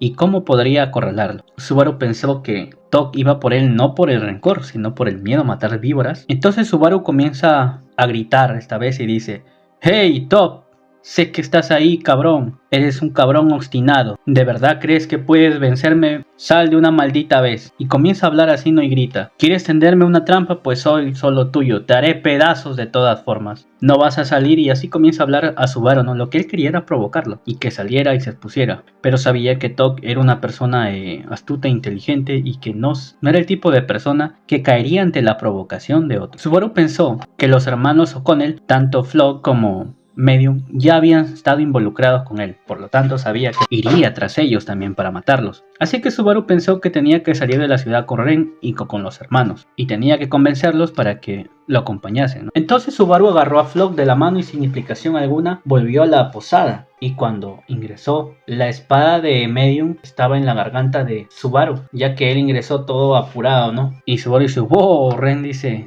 y cómo podría acorralarlo. Subaru pensó que Tok iba por él no por el rencor, sino por el miedo a matar víboras. Entonces Subaru comienza a gritar esta vez y dice: «¡Hey, Tok! Sé que estás ahí, cabrón. Eres un cabrón obstinado. ¿De verdad crees que puedes vencerme? Sal de una maldita vez». Y comienza a hablar así, ¿no? Y grita: «¿Quieres tenderme una trampa? Pues soy solo tuyo. Te haré pedazos de todas formas. No vas a salir». Y así comienza a hablar a Subaru, ¿no? Lo que él quería era provocarlo y que saliera y se expusiera. Pero sabía que Tok era una persona astuta e inteligente y que no era el tipo de persona que caería ante la provocación de otro. Subaru pensó que los hermanos O'Connell, tanto Flock como Medium, ya habían estado involucrados con él, por lo tanto sabía que iría tras ellos también para matarlos. Así que Subaru pensó que tenía que salir de la ciudad con Ren y con los hermanos, y tenía que convencerlos para que lo acompañasen, ¿no? Entonces Subaru agarró a Flock de la mano y sin explicación alguna volvió a la posada. Y cuando ingresó, la espada de Medium estaba en la garganta de Subaru, ya que él ingresó todo apurado, ¿no? Y Subaru dice: «Wow»,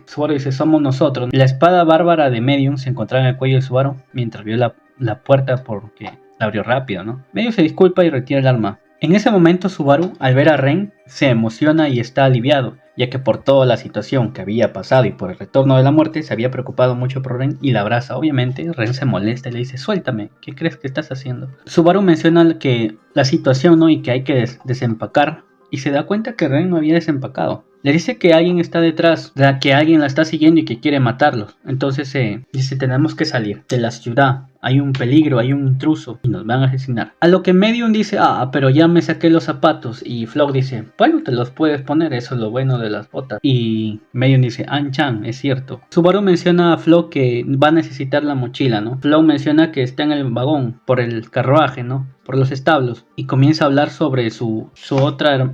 Subaru dice: «Somos nosotros». La espada bárbara de Medium se encontraba en el cuello de Subaru mientras vio la puerta porque la abrió rápido, ¿no? Medium se disculpa y retira el arma. En ese momento Subaru, al ver a Ren, se emociona y está aliviado, ya que por toda la situación que había pasado y por el retorno de la muerte se había preocupado mucho por Ren y la abraza. Obviamente Ren se molesta y le dice: «Suéltame, ¿qué crees que estás haciendo?». Subaru menciona que la situación, ¿no? Y que hay que desempacar, y se da cuenta que Ren no había desempacado. Le dice que alguien está detrás, que alguien la está siguiendo y que quiere matarlos. Entonces dice: «Tenemos que salir de la ciudad. Hay un peligro, hay un intruso y nos van a asesinar». A lo que Medium dice: «Ah, pero ya me saqué los zapatos». Y Flock dice: «Bueno, te los puedes poner, eso es lo bueno de las botas». Y Medium dice: «Chan, es cierto». Subaru menciona a Flock que va a necesitar la mochila, ¿no? Flock menciona que está en el vagón por el carruaje, ¿no? Por los establos. Y comienza a hablar sobre su otra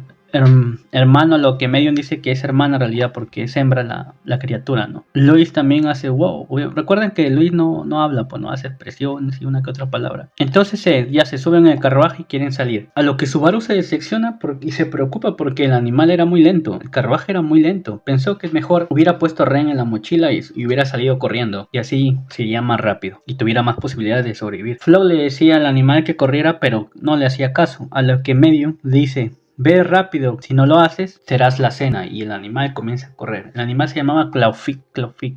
hermano, lo que Medium dice que es hermana en realidad porque es hembra la criatura, ¿no? Luis también hace wow. Recuerden que Luis no habla, pues no hace expresiones y una que otra palabra. Entonces ya se suben en el carruaje y quieren salir. A lo que Subaru se decepciona y se preocupa porque el animal era muy lento. El carruaje era muy lento. Pensó que mejor hubiera puesto a Ren en la mochila y hubiera salido corriendo. Y así sería más rápido y tuviera más posibilidades de sobrevivir. Flo le decía al animal que corriera, pero no le hacía caso. A lo que Medium dice: «Ve rápido, si no lo haces, serás la cena». Y el animal comienza a correr. El animal se llamaba Clawfig,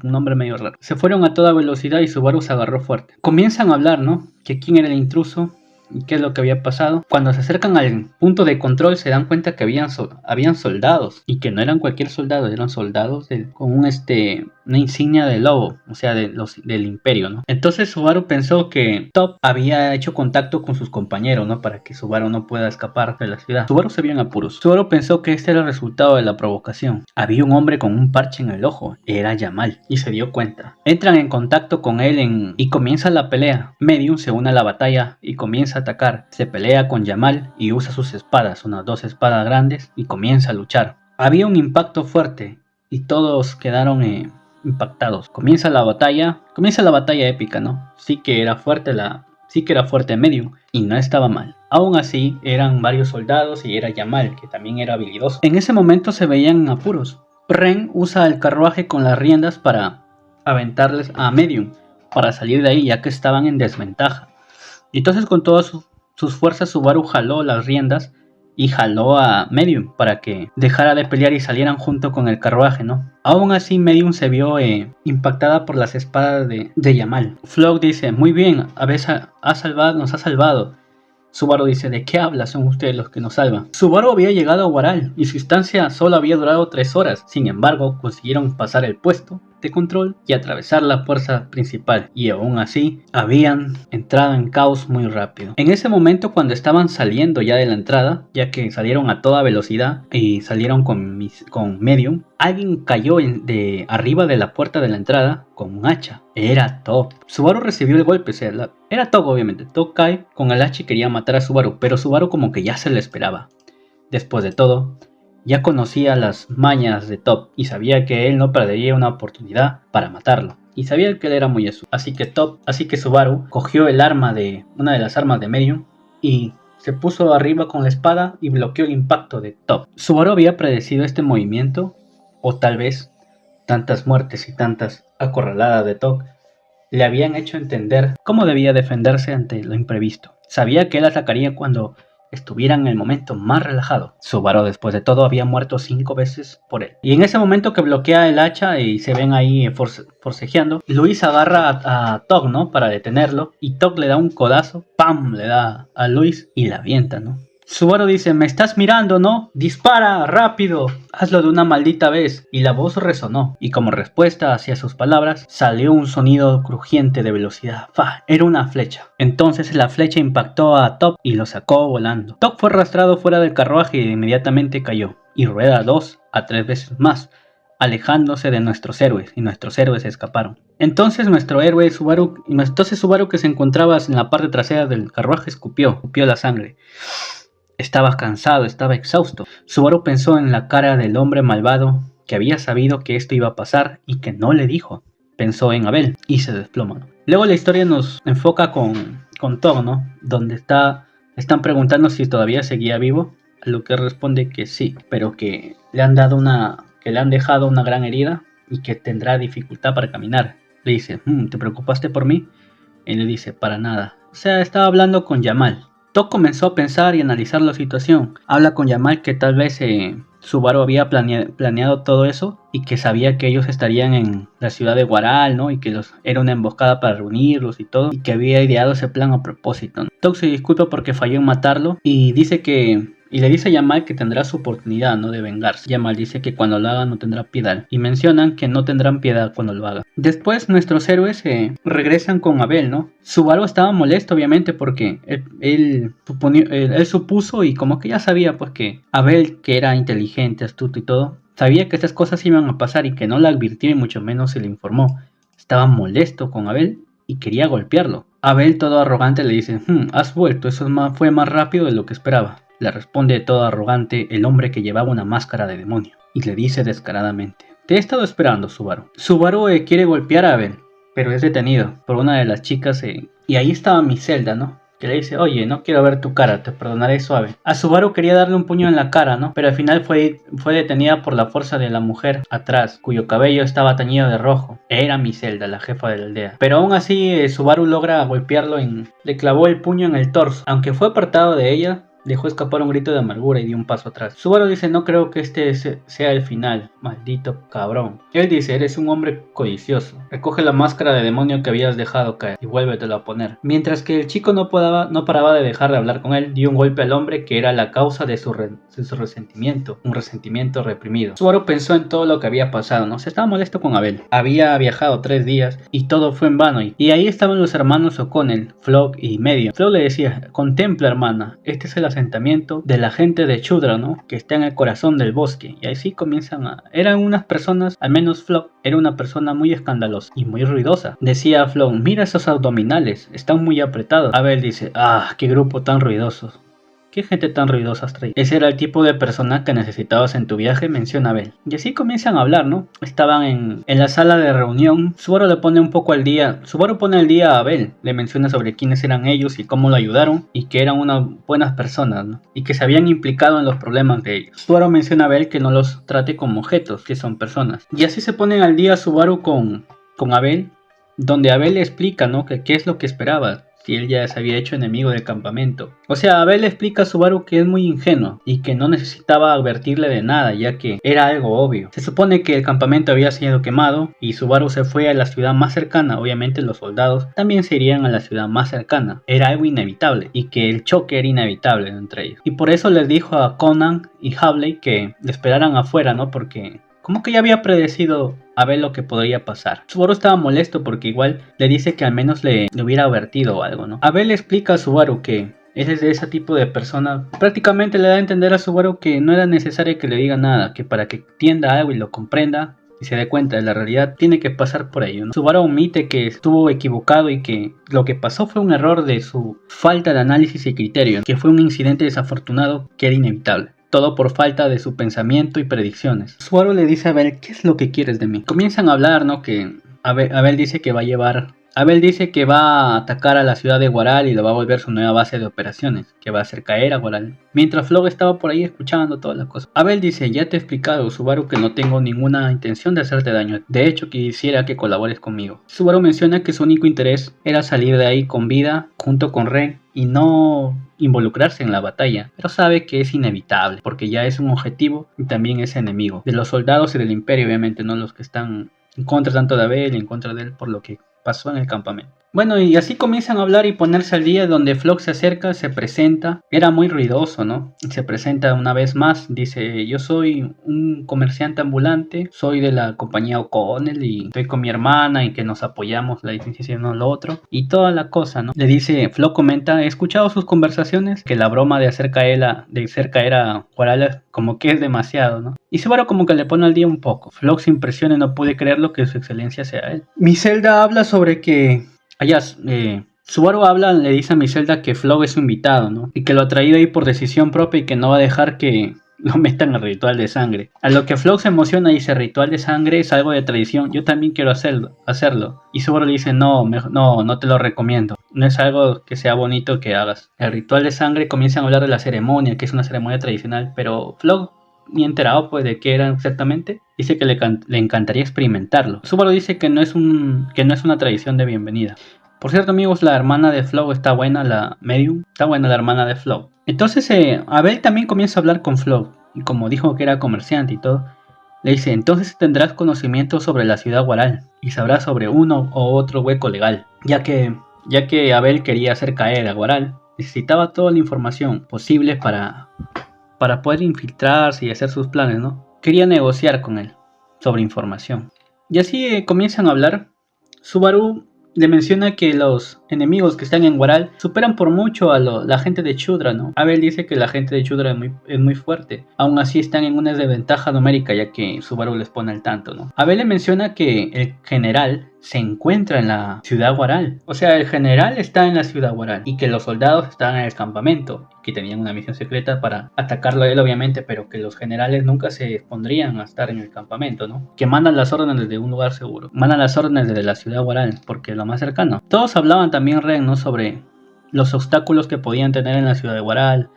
un nombre medio raro. Se fueron a toda velocidad y Subaru se agarró fuerte. Comienzan a hablar, ¿no? Que quién era el intruso y qué es lo que había pasado. Cuando se acercan al punto de control se dan cuenta que habían soldados, y que no eran cualquier soldado, eran soldados con una insignia de lobo, o sea, del imperio, ¿no? Entonces Subaru pensó que Top había hecho contacto con sus compañeros, ¿no? Para que Subaru no pueda escapar de la ciudad. Subaru se vio en apuros. Subaru pensó que este era el resultado de la provocación. Había un hombre con un parche en el ojo, era Jamal, y se dio cuenta. Entran en contacto con él y comienza la pelea. Medium se une a la batalla y comienza a atacar. Se pelea con Jamal y usa sus espadas, unas 2 espadas grandes, y comienza a luchar. Había un impacto fuerte y todos quedaron impactados. Comienza la batalla épica, ¿no? Sí que era fuerte Medium y no estaba mal. Aún así eran varios soldados y era Jamal, que también era habilidoso. En ese momento se veían en apuros. Ren usa el carruaje con las riendas para aventarles a Medium para salir de ahí, ya que estaban en desventaja. Entonces con todas sus fuerzas Subaru jaló las riendas y jaló a Medium para que dejara de pelear y salieran junto con el carruaje, ¿no? Aún así Medium se vio impactada por las espadas de Jamal. Flock dice: «Muy bien, nos ha salvado». Subaru dice: «¿De qué habla? Son ustedes los que nos salvan». Subaru había llegado a Guaral y su estancia solo había durado 3 horas. Sin embargo, consiguieron pasar el puesto de control y atravesar la fuerza principal, y aún así habían entrado en caos muy rápido. En ese momento, cuando estaban saliendo ya de la entrada, ya que salieron a toda velocidad y salieron con Medium, alguien cayó de arriba de la puerta de la entrada con un hacha. Era Top. Subaru recibió el golpe, era Top obviamente. Top cae con el hacha y quería matar a Subaru, pero Subaru como que ya se lo esperaba. Después de todo, ya conocía las mañas de Top y sabía que él no perdería una oportunidad para matarlo. Y sabía que él era muy astuto. Así que Subaru cogió una de las armas de Medium y se puso arriba con la espada y bloqueó el impacto de Top. Subaru había predecido este movimiento, o tal vez tantas muertes y tantas acorraladas de Top le habían hecho entender cómo debía defenderse ante lo imprevisto. Sabía que él atacaría cuando estuviera en el momento más relajado. Subaru, después de todo, había muerto 5 veces por él. Y en ese momento que bloquea el hacha y se ven ahí forcejeando, Luis agarra a Tog, ¿no? Para detenerlo, y Tog le da un codazo, ¡pam! Le da a Luis y la avienta, ¿no? Subaru dice, me estás mirando, ¿no? Dispara, rápido, hazlo de una maldita vez. Y la voz resonó, y como respuesta hacia sus palabras, salió un sonido crujiente de velocidad. ¡Fa! Era una flecha. Entonces la flecha impactó a Top y lo sacó volando. Top fue arrastrado fuera del carruaje y inmediatamente cayó, y rueda 2 a 3 veces más, alejándose de nuestros héroes, y nuestros héroes escaparon. Entonces Subaru, que se encontraba en la parte trasera del carruaje, escupió la sangre. Estaba cansado, estaba exhausto. Subaru pensó en la cara del hombre malvado que había sabido que esto iba a pasar y que no le dijo. Pensó en Abel y se desploma, ¿no? Luego la historia nos enfoca con Tog, ¿no? Donde están preguntando si todavía seguía vivo, a lo que responde que sí, pero que le han dejado una gran herida y que tendrá dificultad para caminar. Le dice, ¿te preocupaste por mí? Y le dice, para nada. O sea, estaba hablando con Jamal. Tog comenzó a pensar y analizar la situación. Habla con Jamal que tal vez Subaru había planeado todo eso y que sabía que ellos estarían en la ciudad de Guaral, ¿no? Y que era una emboscada para reunirlos y todo, y que había ideado ese plan a propósito, ¿no? Tog se disculpa porque falló en matarlo y le dice a Jamal que tendrá su oportunidad, ¿no? De vengarse. Jamal dice que cuando lo haga no tendrá piedad. Y mencionan que no tendrán piedad cuando lo haga. Después nuestros héroes regresan con Abel, ¿no? Subaru estaba molesto obviamente porque él supuso y como que ya sabía pues que Abel, que era inteligente, astuto y todo, sabía que estas cosas iban a pasar y que no la advirtió y mucho menos se le informó. Estaba molesto con Abel y quería golpearlo. Abel, todo arrogante, le dice, has vuelto, eso fue más rápido de lo que esperaba. Le responde todo arrogante el hombre que llevaba una máscara de demonio y le dice descaradamente, te he estado esperando, Subaru. Subaru quiere golpear a Abel, pero es detenido por una de las chicas y ahí estaba Miselda, ¿no? Que le dice, oye, no quiero ver tu cara, te perdonaré suave. A Subaru quería darle un puño en la cara, ¿no? Pero al final fue detenida por la fuerza de la mujer atrás, cuyo cabello estaba teñido de rojo. Era Miselda, la jefa de la aldea. Pero aún así Subaru logra golpearlo le clavó el puño en el torso. Aunque fue apartado de ella, dejó escapar un grito de amargura y dio un paso atrás. Subaru dice, no creo que este sea el final, maldito cabrón. Él dice, eres un hombre codicioso. Recoge la máscara de demonio que habías dejado caer y vuélvetelo a poner. Mientras que el chico no paraba de dejar de hablar con él, dio un golpe al hombre que era la causa de su resentimiento, un resentimiento reprimido. Subaru pensó en todo lo que había pasado, ¿no? Se estaba molesto con Abel. Había viajado 3 días y todo fue en vano. Y ahí estaban los hermanos O'Connell, Flock y Medium. Flock le decía, contempla hermana, este es el asentamiento de la gente de Chudra, ¿no? Que está en el corazón del bosque. Y así eran unas personas, al menos Flock era una persona muy escandalosa y muy ruidosa. Decía Flock, mira esos abdominales, están muy apretados. Abel dice, qué grupo tan ruidoso. ¿Qué gente tan ruidosa has traído? Ese era el tipo de persona que necesitabas en tu viaje, menciona Abel. Y así comienzan a hablar, ¿no? Estaban en la sala de reunión. Subaru le pone un poco al día. Subaru pone al día a Abel. Le menciona sobre quiénes eran ellos y cómo lo ayudaron. Y que eran unas buenas personas, ¿no? Y que se habían implicado en los problemas de ellos. Subaru menciona a Abel que no los trate como objetos, que son personas. Y así se ponen al día Subaru con Abel. Donde Abel le explica, ¿no? Que qué es lo que esperaba. Si él ya se había hecho enemigo del campamento. O sea, Abel le explica a Subaru que es muy ingenuo y que no necesitaba advertirle de nada, ya que era algo obvio. Se supone que el campamento había sido quemado y Subaru se fue a la ciudad más cercana. Obviamente los soldados también se irían a la ciudad más cercana. Era algo inevitable y que el choque era inevitable entre ellos. Y por eso les dijo a Conan y Habley que le esperaran afuera, ¿no? Porque como que ya había predecido a ver lo que podría pasar. Subaru estaba molesto porque igual le dice que al menos le hubiera advertido algo, ¿no? Abel le explica a Subaru que es de ese tipo de persona. Prácticamente le da a entender a Subaru que no era necesario que le diga nada, que para que entienda algo y lo comprenda y se dé cuenta de la realidad tiene que pasar por ello, ¿no? Subaru omite que estuvo equivocado y que lo que pasó fue un error de su falta de análisis y criterio, que fue un incidente desafortunado que era inevitable. Todo por falta de su pensamiento y predicciones. Subaru le dice a Abel, ¿qué es lo que quieres de mí? Comienzan a hablar, ¿no? Que Abel dice que va a llevar... Abel dice que va a atacar a la ciudad de Guaral y lo va a volver su nueva base de operaciones, que va a hacer caer a Guaral. Mientras Flock estaba por ahí escuchando todas las cosas. Abel dice, ya te he explicado, Subaru, que no tengo ninguna intención de hacerte daño. De hecho, quisiera que colabores conmigo. Subaru menciona que su único interés era salir de ahí con vida, junto con Ren, y no involucrarse en la batalla, pero sabe que es inevitable, porque ya es un objetivo y también es enemigo de los soldados y del imperio, obviamente, no los que están en contra tanto de Abel y en contra de él por lo que pasó en el campamento. Bueno, y así comienzan a hablar y ponerse al día, donde Flock se acerca, se presenta, era muy ruidoso, ¿no? Se presenta una vez más, dice, yo soy un comerciante ambulante, soy de la compañía O'Connell y estoy con mi hermana y que nos apoyamos la diferencia uno al otro y toda la cosa, ¿no? Le dice, Flock comenta, he escuchado sus conversaciones, que la broma de hacer caer a Guaral como que es demasiado, ¿no? Y Subaru como que le pone al día un poco. Flock se impresiona y no puede creerlo que su excelencia sea él. Miselda habla sobre que... Subaru le dice a Miselda que Flock es su invitado, ¿no? Y que lo ha traído ahí por decisión propia y que no va a dejar que lo metan al ritual de sangre. A lo que Flock se emociona y dice, ritual de sangre es algo de tradición, yo también quiero hacerlo. Y Subaru le dice, no te lo recomiendo. No es algo que sea bonito que hagas. El ritual de sangre comienzan a hablar de la ceremonia, que es una ceremonia tradicional, pero Flock, ni enterado pues de qué era exactamente, dice que le encantaría experimentarlo. Subaru dice que no es una tradición de bienvenida. Por cierto, amigos, la hermana de Flock está buena, la medium, está buena la hermana de Flock. Entonces Abel también comienza a hablar con Flock, y como dijo que era comerciante y todo, le dice, entonces tendrás conocimiento sobre la ciudad Guaral y sabrás sobre uno o otro hueco legal, ya que Abel quería hacer caer a Guaral, necesitaba toda la información posible para poder infiltrarse y hacer sus planes, ¿no? Quería negociar con él sobre información. Y así comienzan a hablar. Subaru le menciona que los enemigos que están en Guaral superan por mucho a la gente de Shudra, ¿no? Abel dice que la gente de Shudra es muy fuerte. Aún así están en una desventaja numérica, ya que Subaru les pone al tanto, ¿no? Abel le menciona que el general se encuentra en la ciudad Guaral. O sea, el general está en la ciudad Guaral y que los soldados estaban en el campamento, que tenían una misión secreta para atacarlo a él, obviamente, pero que los generales nunca se pondrían a estar en el campamento, ¿no? Que mandan las órdenes desde un lugar seguro. Mandan las órdenes desde la ciudad Guaral, porque es lo más cercano. Todos hablaban también, Ren, ¿no? Sobre los obstáculos que podían tener en la ciudad de Guaral,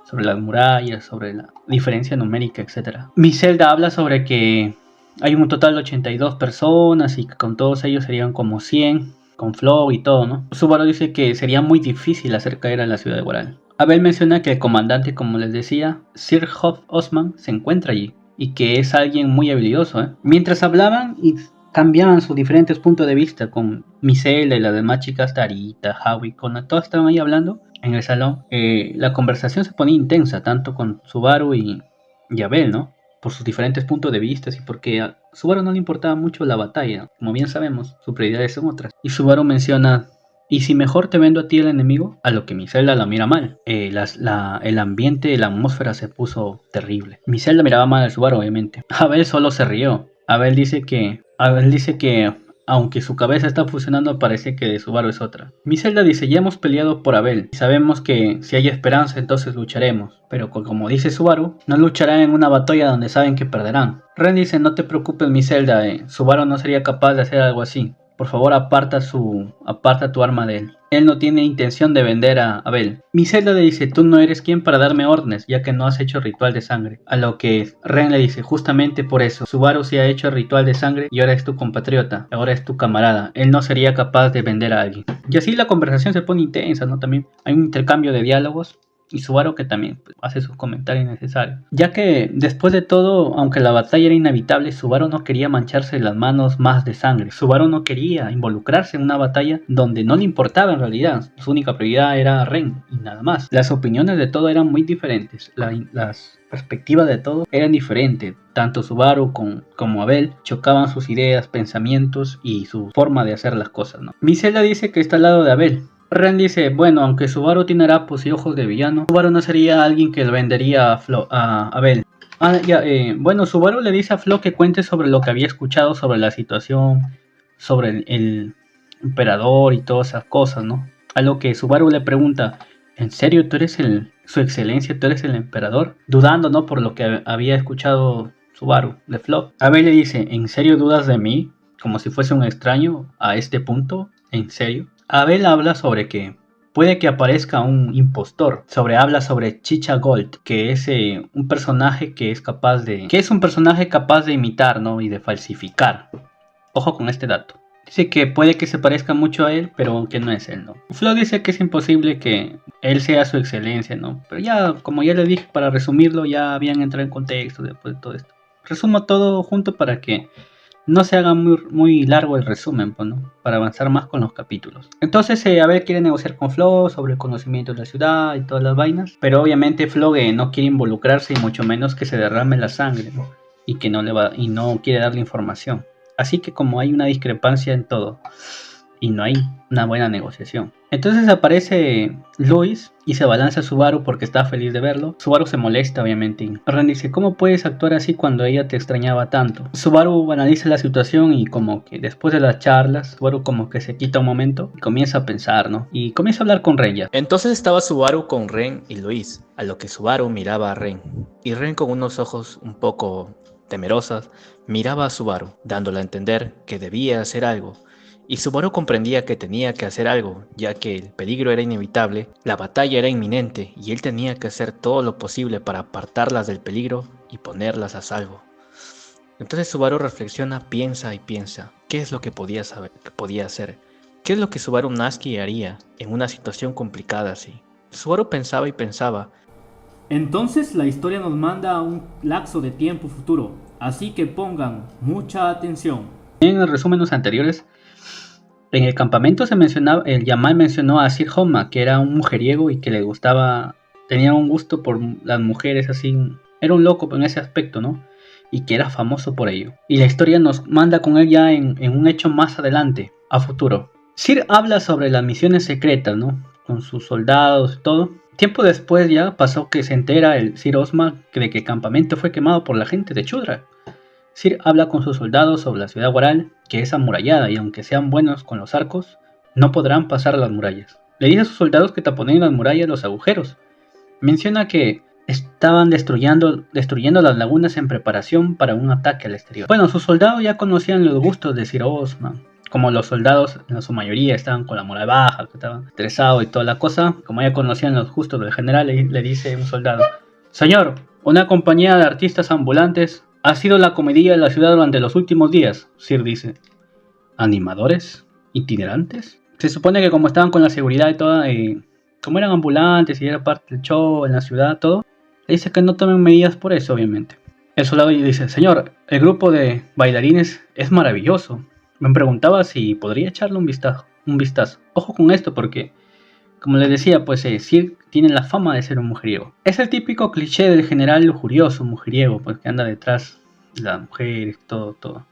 sobre las murallas, sobre la diferencia numérica, etc. Miselda habla sobre que hay un total de 82 personas y que con todos ellos serían como 100, con Flow y todo, ¿no? Subaru dice que sería muy difícil hacer caer a la ciudad de Guaral. Abel menciona que el comandante, como les decía, Sir Hoff Osman, se encuentra allí y que es alguien muy habilidoso, ¿eh? Mientras hablaban y cambiaban sus diferentes puntos de vista con Miselda y las demás chicas, Tarita, Howie, con todos estaban ahí hablando en el salón, la conversación se ponía intensa, tanto con Subaru y Abel, ¿no? Por sus diferentes puntos de vista y porque a Subaru no le importaba mucho la batalla. Como bien sabemos, sus prioridades son otras. Y Subaru menciona, ¿y si mejor te vendo a ti el enemigo? A lo que Miselda la mira mal. El ambiente, la atmósfera se puso terrible. Miselda miraba mal a Subaru, obviamente. Abel solo se rió. Abel dice que aunque su cabeza está funcionando, parece que de Subaru es otra. Miselda dice, ya hemos peleado por Abel y sabemos que si hay esperanza entonces lucharemos. Pero como dice Subaru, no lucharán en una batalla donde saben que perderán. Ren dice, no te preocupes Miselda, Subaru no sería capaz de hacer algo así. Por favor aparta tu arma de él. Él no tiene intención de vender a Abel. Miselda le dice, tú no eres quien para darme órdenes, ya que no has hecho ritual de sangre. A lo que Ren le dice, justamente por eso, Subaru sí ha hecho ritual de sangre y ahora es tu compatriota, ahora es tu camarada. Él no sería capaz de vender a alguien. Y así la conversación se pone intensa, ¿no? También hay un intercambio de diálogos. Y Subaru que también hace sus comentarios necesarios. Ya que después de todo, aunque la batalla era inevitable, Subaru no quería mancharse las manos más de sangre. Subaru no quería involucrarse en una batalla donde no le importaba en realidad. Su única prioridad era Ren y nada más. Las opiniones de todo eran muy diferentes. Las perspectivas de todo eran diferentes. Tanto Subaru como Abel chocaban sus ideas, pensamientos y su forma de hacer las cosas, ¿no? Miselda dice que está al lado de Abel. Ren dice, bueno, aunque Subaru tiene harapos y ojos de villano, Subaru no sería alguien que le vendería a Abel. Bueno, Subaru le dice a Flo que cuente sobre lo que había escuchado sobre la situación, sobre el emperador y todas esas cosas, ¿no? A lo que Subaru le pregunta, ¿en serio tú eres su excelencia, tú eres el emperador? Dudando, ¿no? Por lo que había escuchado Subaru de Flo. Abel le dice, ¿en serio dudas de mí? como si fuese un extraño a este punto, en serio. Abel habla sobre que puede que aparezca un impostor. Habla sobre Chicha Gold, que es un personaje que es un personaje capaz de imitar, ¿no? Y de falsificar. Ojo con este dato. Dice que puede que se parezca mucho a él, pero que no es él, ¿no? Flo dice que es imposible que él sea su excelencia, ¿no? Pero ya, como ya le dije, para resumirlo, ya habían entrado en contexto después de todo esto. Resumo todo junto para que no se haga muy largo el resumen, pues, ¿no? Para avanzar más con los capítulos. Entonces, Abel quiere negociar con Flo sobre el conocimiento de la ciudad y todas las vainas. Pero obviamente Flo no quiere involucrarse y mucho menos que se derrame la sangre, ¿no? Y que no quiere darle información. Así que como hay una discrepancia en todo y no hay una buena negociación. Entonces aparece Luis y se balanza a Subaru porque está feliz de verlo. Subaru se molesta, obviamente. Ren dice, ¿cómo puedes actuar así cuando ella te extrañaba tanto? Subaru analiza la situación y como que después de las charlas, Subaru como que se quita un momento y comienza a pensar, ¿no? Y comienza a hablar con Ren ya. Entonces estaba Subaru con Ren y Luis, a lo que Subaru miraba a Ren. Y Ren, con unos ojos un poco temerosas, miraba a Subaru, dándole a entender que debía hacer algo. Y Subaru comprendía que tenía que hacer algo, ya que el peligro era inevitable, la batalla era inminente y él tenía que hacer todo lo posible para apartarlas del peligro y ponerlas a salvo. Entonces Subaru reflexiona, piensa y piensa, ¿qué es lo que podía hacer? ¿Qué es lo que Subaru Natsuki haría en una situación complicada así? Subaru pensaba y pensaba. Entonces la historia nos manda a un lapso de tiempo futuro, así que pongan mucha atención. En los resúmenes anteriores, en el campamento el Yamal mencionó a Sir Homa, que era un mujeriego y que le gustaba, tenía un gusto por las mujeres así, era un loco en ese aspecto, ¿no? Y que era famoso por ello. Y la historia nos manda con él ya en un hecho más adelante, a futuro. Sir habla sobre las misiones secretas, ¿no? Con sus soldados y todo. Tiempo después ya pasó que se entera el Sir Osman de que el campamento fue quemado por la gente de Chudra. Sir habla con sus soldados sobre la ciudad Guaral, que es amurallada y aunque sean buenos con los arcos, no podrán pasar las murallas. Le dice a sus soldados que taponen las murallas los agujeros. Menciona que estaban destruyendo las lagunas en preparación para un ataque al exterior. Bueno, sus soldados ya conocían los gustos de Sir Osman. Como los soldados en su mayoría estaban con la moral baja, que estaban estresados y toda la cosa, como ya conocían los gustos del general, le dice un soldado: Señor, una compañía de artistas ambulantes ha sido la comedia de la ciudad durante los últimos días. Sir dice: ¿animadores? ¿Itinerantes? Se supone que como estaban con la seguridad y toda, como eran ambulantes y era parte del show en la ciudad, todo, le dice que no tomen medidas por eso, obviamente. El soldado dice: Señor, el grupo de bailarines es maravilloso. Me preguntaba si podría echarle un vistazo. Ojo con esto porque, como les decía, pues Sir tiene la fama de ser un mujeriego. Es el típico cliché del general lujurioso, mujeriego, pues que anda detrás de las mujeres, todo.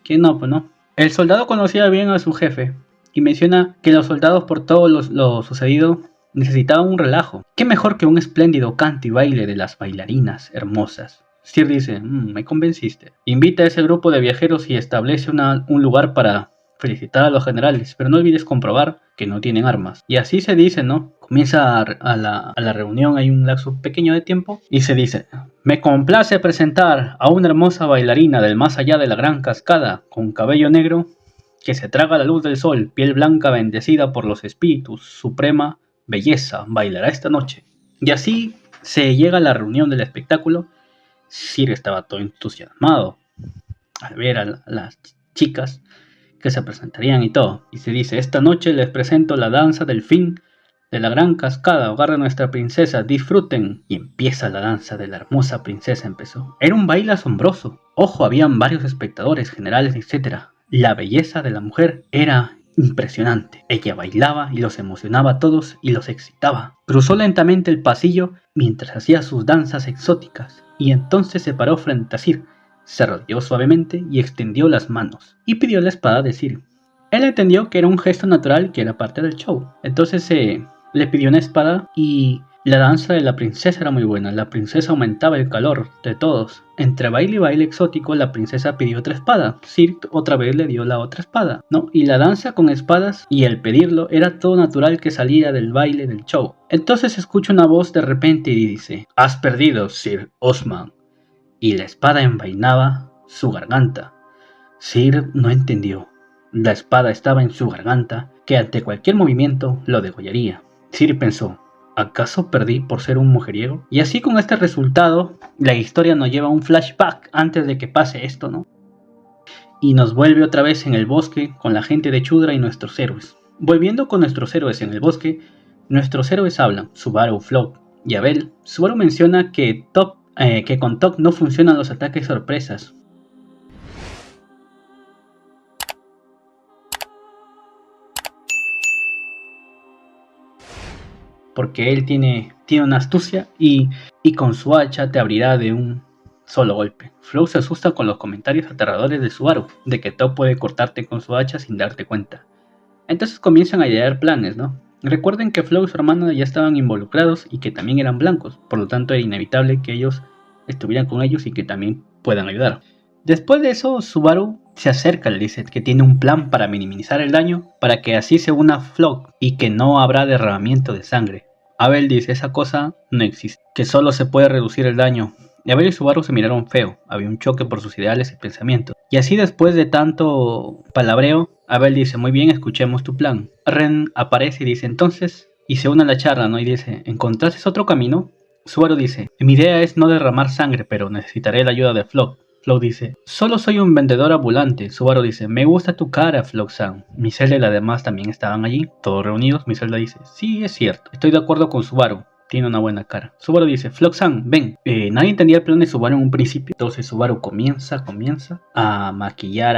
Que no, pues no. El soldado conocía bien a su jefe y menciona que los soldados, por todo lo sucedido, necesitaban un relajo. ¿Qué mejor que un espléndido canto y baile de las bailarinas hermosas? Sir dice: me convenciste. Invita a ese grupo de viajeros y establece un lugar para felicitar a los generales, pero no olvides comprobar que no tienen armas. Y así se dice, ¿no? Comienza a la reunión, hay un lapso pequeño de tiempo y se dice: me complace presentar a una hermosa bailarina del más allá de la gran cascada, con cabello negro, que se traga la luz del sol, piel blanca bendecida por los espíritus, suprema belleza, bailará esta noche. Y así se llega a la reunión del espectáculo. Sir estaba todo entusiasmado al ver a las chicas que se presentarían y todo. Y se dice: esta noche les presento la danza del fin de la gran cascada, hogar de nuestra princesa, disfruten. Y empieza la danza de la hermosa princesa. Empezó. Era un baile asombroso. Ojo, habían varios espectadores, generales, etc. La belleza de la mujer era impresionante. Ella bailaba y los emocionaba a todos y los excitaba. Cruzó lentamente el pasillo mientras hacía sus danzas exóticas y entonces se paró frente a Sir. Se arrodilló suavemente y extendió las manos y pidió la espada de Sir. Él entendió que era un gesto natural, que era parte del show. Entonces le pidió una espada y la danza de la princesa era muy buena. La princesa aumentaba el calor de todos. Entre baile y baile exótico, la princesa pidió otra espada. Sir otra vez le dio la otra espada, ¿no? Y la danza con espadas y el pedirlo era todo natural que salía del baile del show. Entonces escucha una voz de repente y dice: has perdido, Sir Osman. Y la espada envainaba su garganta. Sir no entendió. La espada estaba en su garganta, que ante cualquier movimiento lo degollaría. Sir pensó, ¿acaso perdí por ser un mujeriego? Y así con este resultado, la historia nos lleva a un flashback antes de que pase esto, ¿no? Y nos vuelve otra vez en el bosque con la gente de Chudra y nuestros héroes. Volviendo con nuestros héroes en el bosque, nuestros héroes hablan, Subaru, Flock y Abel. Subaru menciona que con Tok no funcionan los ataques sorpresas. Porque él tiene una astucia y con su hacha te abrirá de un solo golpe. Flock se asusta con los comentarios aterradores de Subaru, de que Tok puede cortarte con su hacha sin darte cuenta. Entonces comienzan a idear planes, ¿no? Recuerden que Flock y su hermano ya estaban involucrados y que también eran blancos, por lo tanto era inevitable que ellos estuvieran con ellos y que también puedan ayudar. Después de eso, Subaru se acerca, le dice que tiene un plan para minimizar el daño, para que así se una Flock y que no habrá derramamiento de sangre. Abel dice, esa cosa no existe, que solo se puede reducir el daño. Y Abel y Subaru se miraron feo, había un choque por sus ideales y pensamientos. Y así después de tanto palabreo, Abel dice, muy bien, escuchemos tu plan. Ren aparece y dice, entonces, y se une a la charla, ¿no? Y dice, ¿encontraste otro camino? Subaru dice, mi idea es no derramar sangre, pero necesitaré la ayuda de Flock. Flock dice, solo soy un vendedor ambulante. Subaru dice, me gusta tu cara, Flock-san. Miselda y las demás también estaban allí, todos reunidos. Miselda dice, sí, es cierto, estoy de acuerdo con Subaru. Tiene una buena cara. Subaru dice, Flock-san, ven. Nadie entendía el plan de Subaru en un principio. Entonces Subaru comienza a maquillar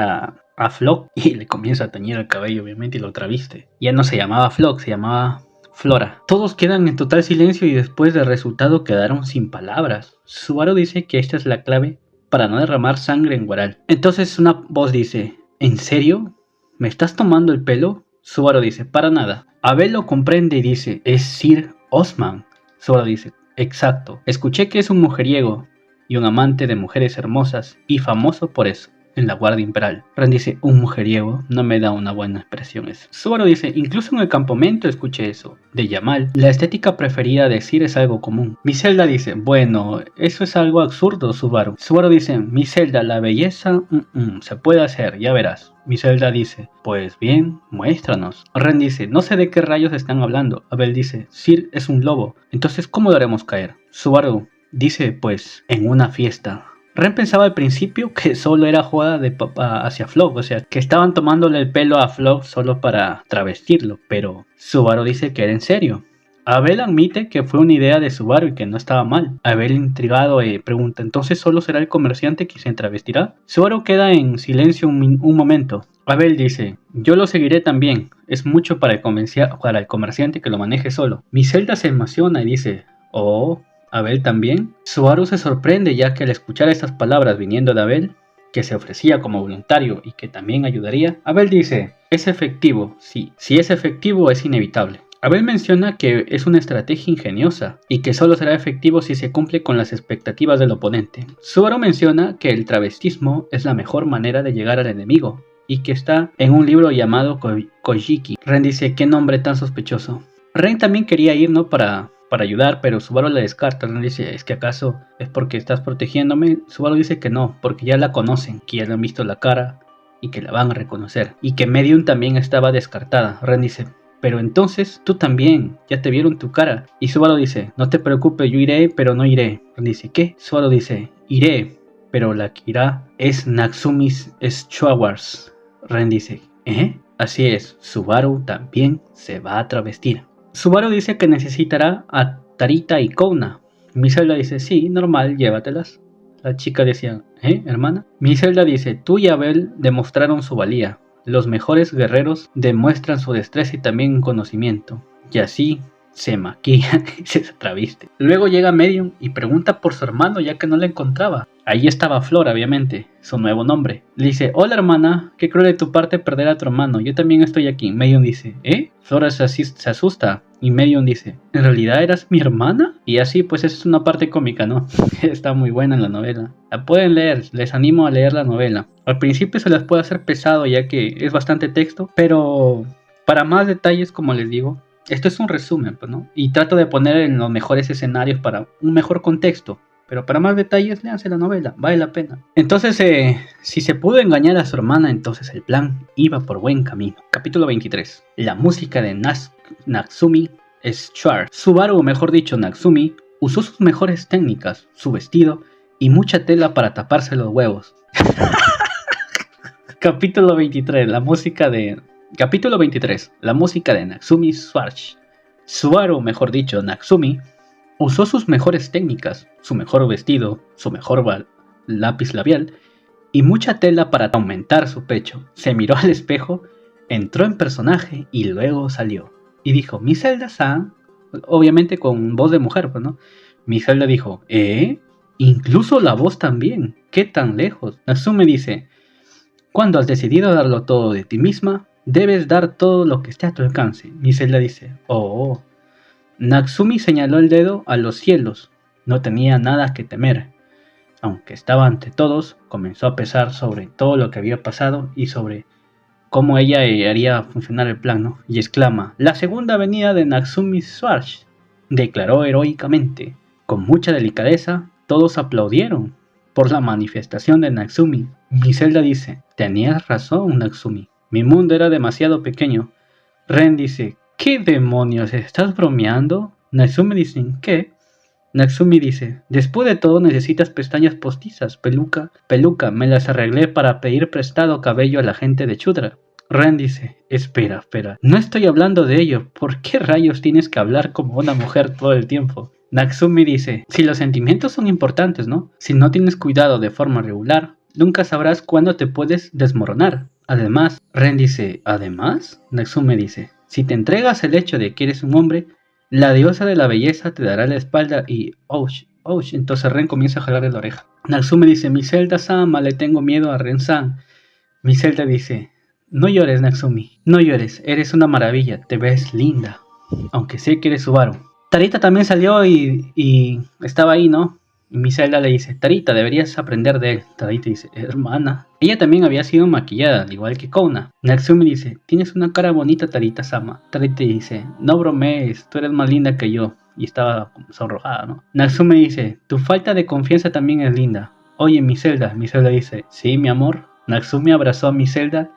a Flock y le comienza a teñir el cabello, obviamente, y lo traviste. Ya no se llamaba Flock, se llamaba Flora. Todos quedan en total silencio y después del resultado quedaron sin palabras. Subaru dice que esta es la clave para no derramar sangre en Guaral. Entonces una voz dice, ¿en serio? ¿Me estás tomando el pelo? Subaru dice, para nada. Abel lo comprende y dice, es Sir Osman. Subaru dice, exacto. Escuché que es un mujeriego y un amante de mujeres hermosas y famoso por eso en la Guardia Imperial. Ren dice, un mujeriego, no me da una buena expresión eso. Subaru dice, incluso en el campamento escuché eso. De Yamal, la estética preferida de Sir es algo común. Miselda dice, bueno, eso es algo absurdo, Subaru. Subaru dice, Miselda, la belleza, se puede hacer, ya verás. Miselda dice, pues bien, muéstranos. Ren dice, no sé de qué rayos están hablando. Abel dice, Sir es un lobo, entonces ¿cómo lo haremos caer? Subaru dice, pues, en una fiesta. Ren pensaba al principio que solo era jugada de papá hacia Flock, o sea, que estaban tomándole el pelo a Flock solo para travestirlo, pero Subaru dice que era en serio. Abel admite que fue una idea de Subaru y que no estaba mal. Abel, intrigado, pregunta, ¿entonces solo será el comerciante quien se travestirá? Subaru queda en silencio un momento. Abel dice, yo lo seguiré también, es mucho para el comerciante que lo maneje solo. Miselda se emociona y dice, oh... ¿Abel también? Subaru se sorprende ya que al escuchar estas palabras viniendo de Abel, que se ofrecía como voluntario y que también ayudaría, Abel dice, es efectivo, sí, si es efectivo es inevitable. Abel menciona que es una estrategia ingeniosa y que solo será efectivo si se cumple con las expectativas del oponente. Subaru menciona que el travestismo es la mejor manera de llegar al enemigo y que está en un libro llamado Kojiki. Ren dice, ¿qué nombre tan sospechoso? Ren también quería ir, ¿no? para ayudar, pero Subaru la descarta. Ren dice, ¿es que acaso es porque estás protegiéndome? Subaru dice que no, porque ya la conocen, que ya le han visto la cara y que la van a reconocer. Y que Medium también estaba descartada. Ren dice, pero entonces tú también, ya te vieron tu cara. Y Subaru dice, no te preocupes, yo iré, pero no iré. Ren dice, ¿qué? Subaru dice, iré, pero la que irá es Natsumi's Schwartz. Ren dice, ¿eh? Así es, Subaru también se va a travestir. Subaru dice que necesitará a Tarita y Kouna. Miselda dice, sí, normal, llévatelas. La chica decía, hermana? Miselda dice, tú y Abel demostraron su valía. Los mejores guerreros demuestran su destreza y también conocimiento. Y así se maquilla y se traviste. Luego llega Medium y pregunta por su hermano ya que no le encontraba. Ahí estaba Flora, obviamente, su nuevo nombre. Le dice, hola hermana, qué cruel de tu parte perder a tu hermano, yo también estoy aquí. Medium dice, Flora se asusta y Medium dice, ¿en realidad eras mi hermana? Y así pues esa es una parte cómica, ¿no? Está muy buena en la novela. La pueden leer, les animo a leer la novela. Al principio se les puede hacer pesado ya que es bastante texto, pero para más detalles, como les digo, esto es un resumen, pues, ¿no? Y trato de poner en los mejores escenarios para un mejor contexto. Pero para más detalles, léanse la novela, vale la pena. Entonces, si se pudo engañar a su hermana, entonces el plan iba por buen camino. Capítulo 23. La música de Natsumi Schwartz. Subaru, o mejor dicho, Natsumi, usó sus mejores técnicas, su vestido y mucha tela para taparse los huevos. Capítulo 23. Capítulo 23. La música de Natsumi Schwartz. Subaru, o mejor dicho, Natsumi, usó sus mejores técnicas, su mejor vestido, su mejor lápiz labial y mucha tela para aumentar su pecho. Se miró al espejo, entró en personaje y luego salió. Y dijo, mi Zelda-san, obviamente con voz de mujer, pues, ¿no? Mi Zelda dijo, incluso la voz también, ¿qué tan lejos? Natsumi dice, cuando has decidido darlo todo de ti misma, debes dar todo lo que esté a tu alcance. Mi Zelda dice, oh. Natsumi señaló el dedo a los cielos. No tenía nada que temer. Aunque estaba ante todos, comenzó a pensar sobre todo lo que había pasado y sobre cómo ella haría funcionar el plan, ¿no? Y exclama, la segunda venida de Natsumi Schwartz, declaró heroicamente. Con mucha delicadeza, todos aplaudieron por la manifestación de Natsumi. Mi Zelda dice, tenías razón, Natsumi. Mi mundo era demasiado pequeño. Ren dice, ¿qué demonios? ¿Estás bromeando? Natsumi dice, ¿qué? Natsumi dice, después de todo necesitas pestañas postizas, peluca, me las arreglé para pedir prestado cabello a la gente de Chudra. Ren dice, espera, no estoy hablando de ello, ¿por qué rayos tienes que hablar como una mujer todo el tiempo? Natsumi dice, si los sentimientos son importantes, ¿no? Si no tienes cuidado de forma regular, nunca sabrás cuándo te puedes desmoronar. Además, Ren dice, ¿además? Natsumi dice, si te entregas el hecho de que eres un hombre, la diosa de la belleza te dará la espalda y ouch. Entonces Ren comienza a jalarle la oreja. Natsumi dice, mi Zelda-sama, le tengo miedo a Ren-san. Mi Zelda dice, no llores, Natsumi, no llores, eres una maravilla, te ves linda, aunque sé que eres Subaru. Tarita también salió y estaba ahí, ¿no? Y mi Zelda le dice, Tarita, deberías aprender de él. Tarita dice, hermana. Ella también había sido maquillada, al igual que Kouna. Natsumi dice, tienes una cara bonita, Tarita-sama. Tarita dice, no bromees, tú eres más linda que yo. Y estaba sonrojada, ¿no? Natsumi dice, tu falta de confianza también es linda. Oye, mi Zelda. Mi Zelda dice, sí, mi amor. Natsumi abrazó a mi Zelda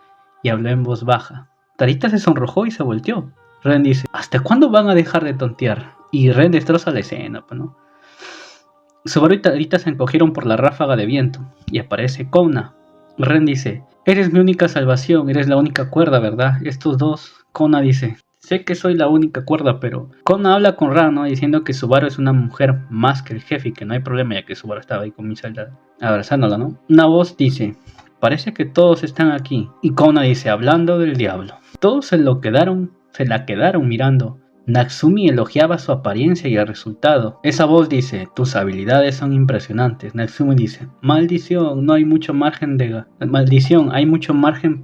y habló en voz baja. Tarita se sonrojó y se volteó. Ren dice, ¿hasta cuándo van a dejar de tontear? Y Ren destroza la escena, pues, ¿no? Subaru y Tarita se encogieron por la ráfaga de viento y aparece Kouna. Ren dice, eres mi única salvación, eres la única cuerda, ¿verdad? Estos dos. Kouna dice, sé que soy la única cuerda, pero... Kouna habla con Ran, ¿no? Diciendo que Subaru es una mujer más que el jefe y que no hay problema, ya que Subaru estaba ahí con mi Zelda abrazándola, ¿no? Una voz dice, parece que todos están aquí. Y Kouna dice, hablando del diablo. Todos se la quedaron mirando. Natsumi elogiaba su apariencia y el resultado. Esa voz dice, tus habilidades son impresionantes. Natsumi dice, maldición, hay mucho margen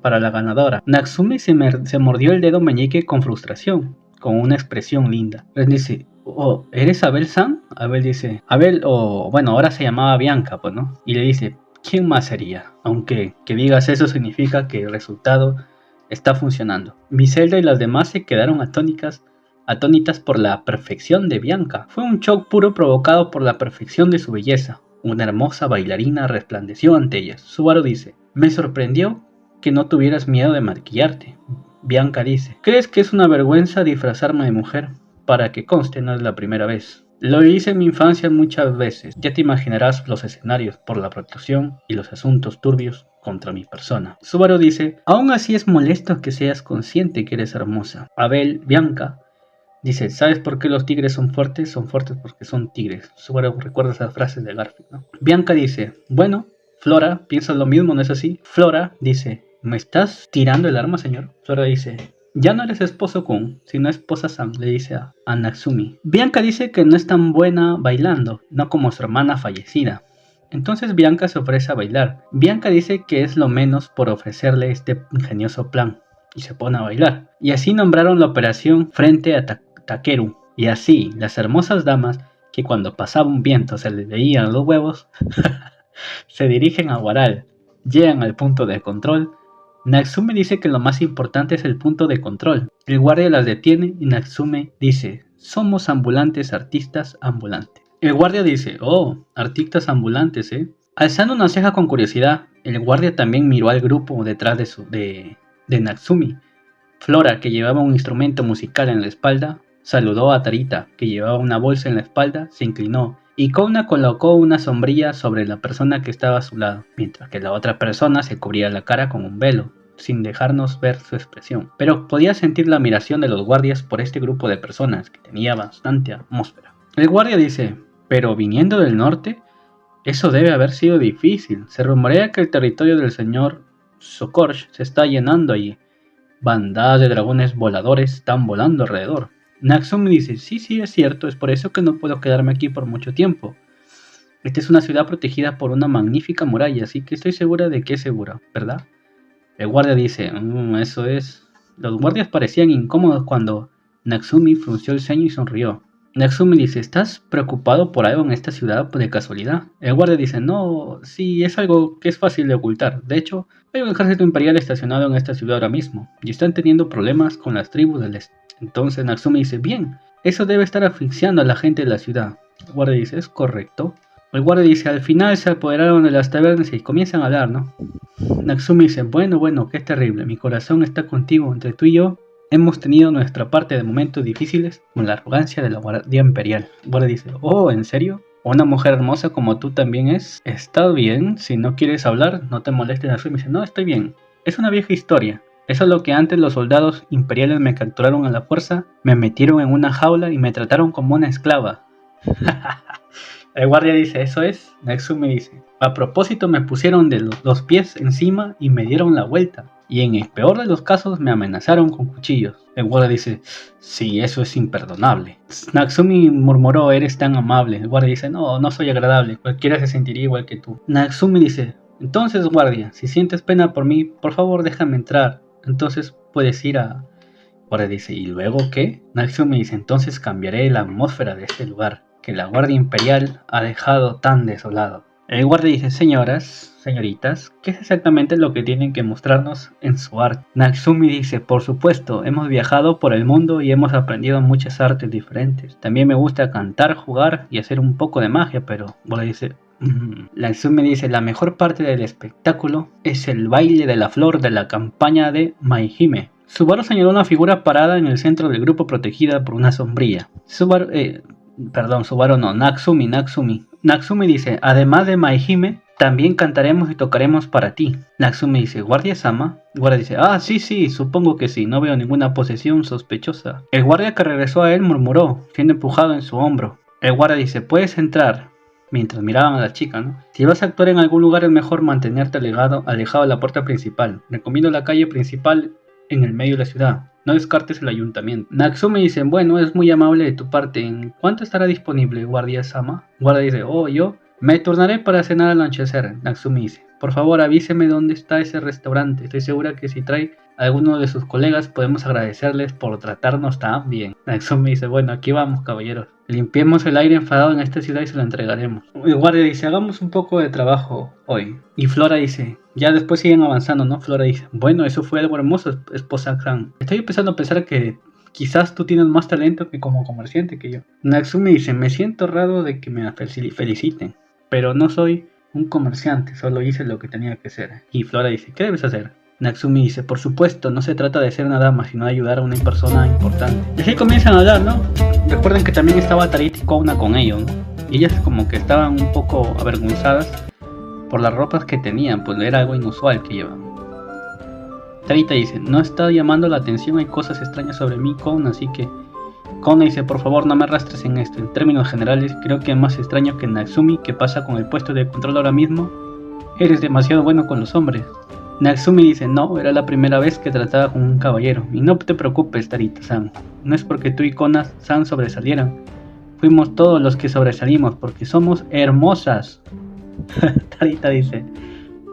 para la ganadora. Natsumi se mordió el dedo meñique con frustración, con una expresión linda. Él dice, oh, ¿eres Abel-san? Abel dice, Abel, bueno, ahora se llamaba Bianca, pues, ¿no? Y le dice, ¿quién más sería? Aunque que digas eso significa que el resultado está funcionando. Mi Zelda y las demás se quedaron atónitas por la perfección de Bianca. Fue un shock puro provocado por la perfección de su belleza. Una hermosa bailarina resplandeció ante ellas. Subaru dice, me sorprendió que no tuvieras miedo de maquillarte. Bianca dice, ¿crees que es una vergüenza disfrazarme de mujer? Para que conste, no es la primera vez. Lo hice en mi infancia muchas veces. Ya te imaginarás los escenarios por la protección y los asuntos turbios contra mi persona. Subaru dice, aún así es molesto que seas consciente que eres hermosa. Abel, Bianca dice, ¿sabes por qué los tigres son fuertes? Son fuertes porque son tigres. Subaru recuerda esas frases de Garfield, ¿no? Bianca dice, bueno, Flora, ¿piensas lo mismo, no es así? Flora dice, ¿me estás tirando el arma, señor? Flora dice, ya no eres esposo-kun, sino esposa-san, le dice a Natsumi. Bianca dice que no es tan buena bailando, no como su hermana fallecida. Entonces Bianca se ofrece a bailar. Bianca dice que es lo menos por ofrecerle este ingenioso plan. Y se pone a bailar. Y así nombraron la operación frente a Takeru. Y así, las hermosas damas, que cuando pasaba un viento se les veían los huevos, se dirigen a Guaral, llegan al punto de control. Natsumi dice que lo más importante es el punto de control. El guardia las detiene y Natsumi dice, somos ambulantes artistas ambulantes. El guardia dice, oh, artistas ambulantes, ¿eh? Alzando una ceja con curiosidad, el guardia también miró al grupo detrás de Natsumi. Flora, que llevaba un instrumento musical en la espalda, saludó a Tarita, que llevaba una bolsa en la espalda, se inclinó, y Kouna colocó una sombrilla sobre la persona que estaba a su lado, mientras que la otra persona se cubría la cara con un velo, sin dejarnos ver su expresión. Pero podía sentir la admiración de los guardias por este grupo de personas, que tenía bastante atmósfera. El guardia dice, pero viniendo del norte, eso debe haber sido difícil. Se rumorea que el territorio del señor Sokorsh se está llenando allí. Bandadas de dragones voladores están volando alrededor. Natsumi dice, sí, es cierto, es por eso que no puedo quedarme aquí por mucho tiempo. Esta es una ciudad protegida por una magnífica muralla, así que estoy segura de que es segura, ¿verdad? El guardia dice, eso es. Los guardias parecían incómodos cuando Natsumi frunció el ceño y sonrió. Natsumi dice, ¿estás preocupado por algo en esta ciudad de casualidad? El guardia dice, no, sí, es algo que es fácil de ocultar. De hecho, hay un ejército imperial estacionado en esta ciudad ahora mismo, y están teniendo problemas con las tribus del este. Entonces Natsumi dice, bien, eso debe estar asfixiando a la gente de la ciudad. El guardia dice, es correcto. El guardia dice, al final se apoderaron de las tabernas y comienzan a hablar, ¿no? Natsumi dice, bueno, qué terrible, mi corazón está contigo, entre tú y yo. Hemos tenido nuestra parte de momentos difíciles con la arrogancia de la guardia imperial. El guardia dice, oh, ¿en serio? ¿Una mujer hermosa como tú también es? Está bien, si no quieres hablar, no te molestes. Natsumi dice, no, estoy bien. Es una vieja historia. Eso es lo que antes los soldados imperiales me capturaron a la fuerza, me metieron en una jaula y me trataron como una esclava. El guardia dice, ¿eso es? Natsumi dice, a propósito me pusieron de los pies encima y me dieron la vuelta. Y en el peor de los casos me amenazaron con cuchillos. El guardia dice, sí, eso es imperdonable. Natsumi murmuró, eres tan amable. El guardia dice, no soy agradable, cualquiera se sentiría igual que tú. Natsumi dice, entonces guardia, si sientes pena por mí, por favor déjame entrar. Entonces puedes ir a... El guardia dice, ¿y luego qué? Natsumi dice, entonces cambiaré la atmósfera de este lugar, que la guardia imperial ha dejado tan desolado. El guardia dice, señoritas, ¿qué es exactamente lo que tienen que mostrarnos en su arte? Natsumi dice, por supuesto, hemos viajado por el mundo y hemos aprendido muchas artes diferentes. También me gusta cantar, jugar y hacer un poco de magia, pero... el guardia dice, Natsumi dice, la mejor parte del espectáculo es el baile de la flor de la campaña de Maihime. Subaru señaló una figura parada en el centro del grupo protegida por una sombrilla. Natsumi. Natsumi dice, además de Maihime, también cantaremos y tocaremos para ti. Natsumi dice, ¿guardia-sama? El guardia dice, sí, supongo que sí, no veo ninguna posesión sospechosa. El guardia que regresó a él murmuró, siendo empujado en su hombro. El guardia dice, puedes entrar. Mientras miraban a la chica, ¿no? Si vas a actuar en algún lugar es mejor mantenerte alejado de la puerta principal. Recomiendo la calle principal en el medio de la ciudad. No descartes el ayuntamiento. Natsumi dice, bueno, es muy amable de tu parte. ¿En cuánto estará disponible, guardia-sama? Guardia dice, yo me turnaré para cenar al anochecer. Natsumi dice, por favor avíseme dónde está ese restaurante. Estoy segura que si trae a alguno de sus colegas podemos agradecerles por tratarnos tan bien. Natsumi dice, bueno, aquí vamos, caballeros. Limpiemos el aire enfadado en esta ciudad y se lo entregaremos. El guardia dice, hagamos un poco de trabajo hoy. Y Flora dice, ya después siguen avanzando, ¿no? Flora dice, bueno, eso fue algo hermoso, esposa Khan. Estoy empezando a pensar que quizás tú tienes más talento que como comerciante que yo. Natsumi dice, me siento raro de que me feliciten, pero no soy un comerciante, solo hice lo que tenía que hacer. Y Flora dice, ¿qué debes hacer? Natsumi dice, por supuesto, no se trata de ser una dama, sino de ayudar a una persona importante. Y así comienzan a hablar, ¿no? Recuerden que también estaba Tarita y Kouna con ellos, ¿no? Y ellas como que estaban un poco avergonzadas por las ropas que tenían, pues era algo inusual que llevaban. Tarita dice, no está llamando la atención, hay cosas extrañas sobre mí, Kouna, así que... Kouna dice, por favor no me arrastres en esto. En términos generales, creo que es más extraño que Natsumi, que pasa con el puesto de control ahora mismo. Eres demasiado bueno con los hombres. Natsumi dice, no, era la primera vez que trataba con un caballero. Y no te preocupes, Tarita-san. No es porque tú y Kouna-san sobresalieran. Fuimos todos los que sobresalimos, porque somos hermosas. Tarita dice,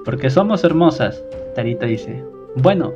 porque somos hermosas. Tarita dice, bueno,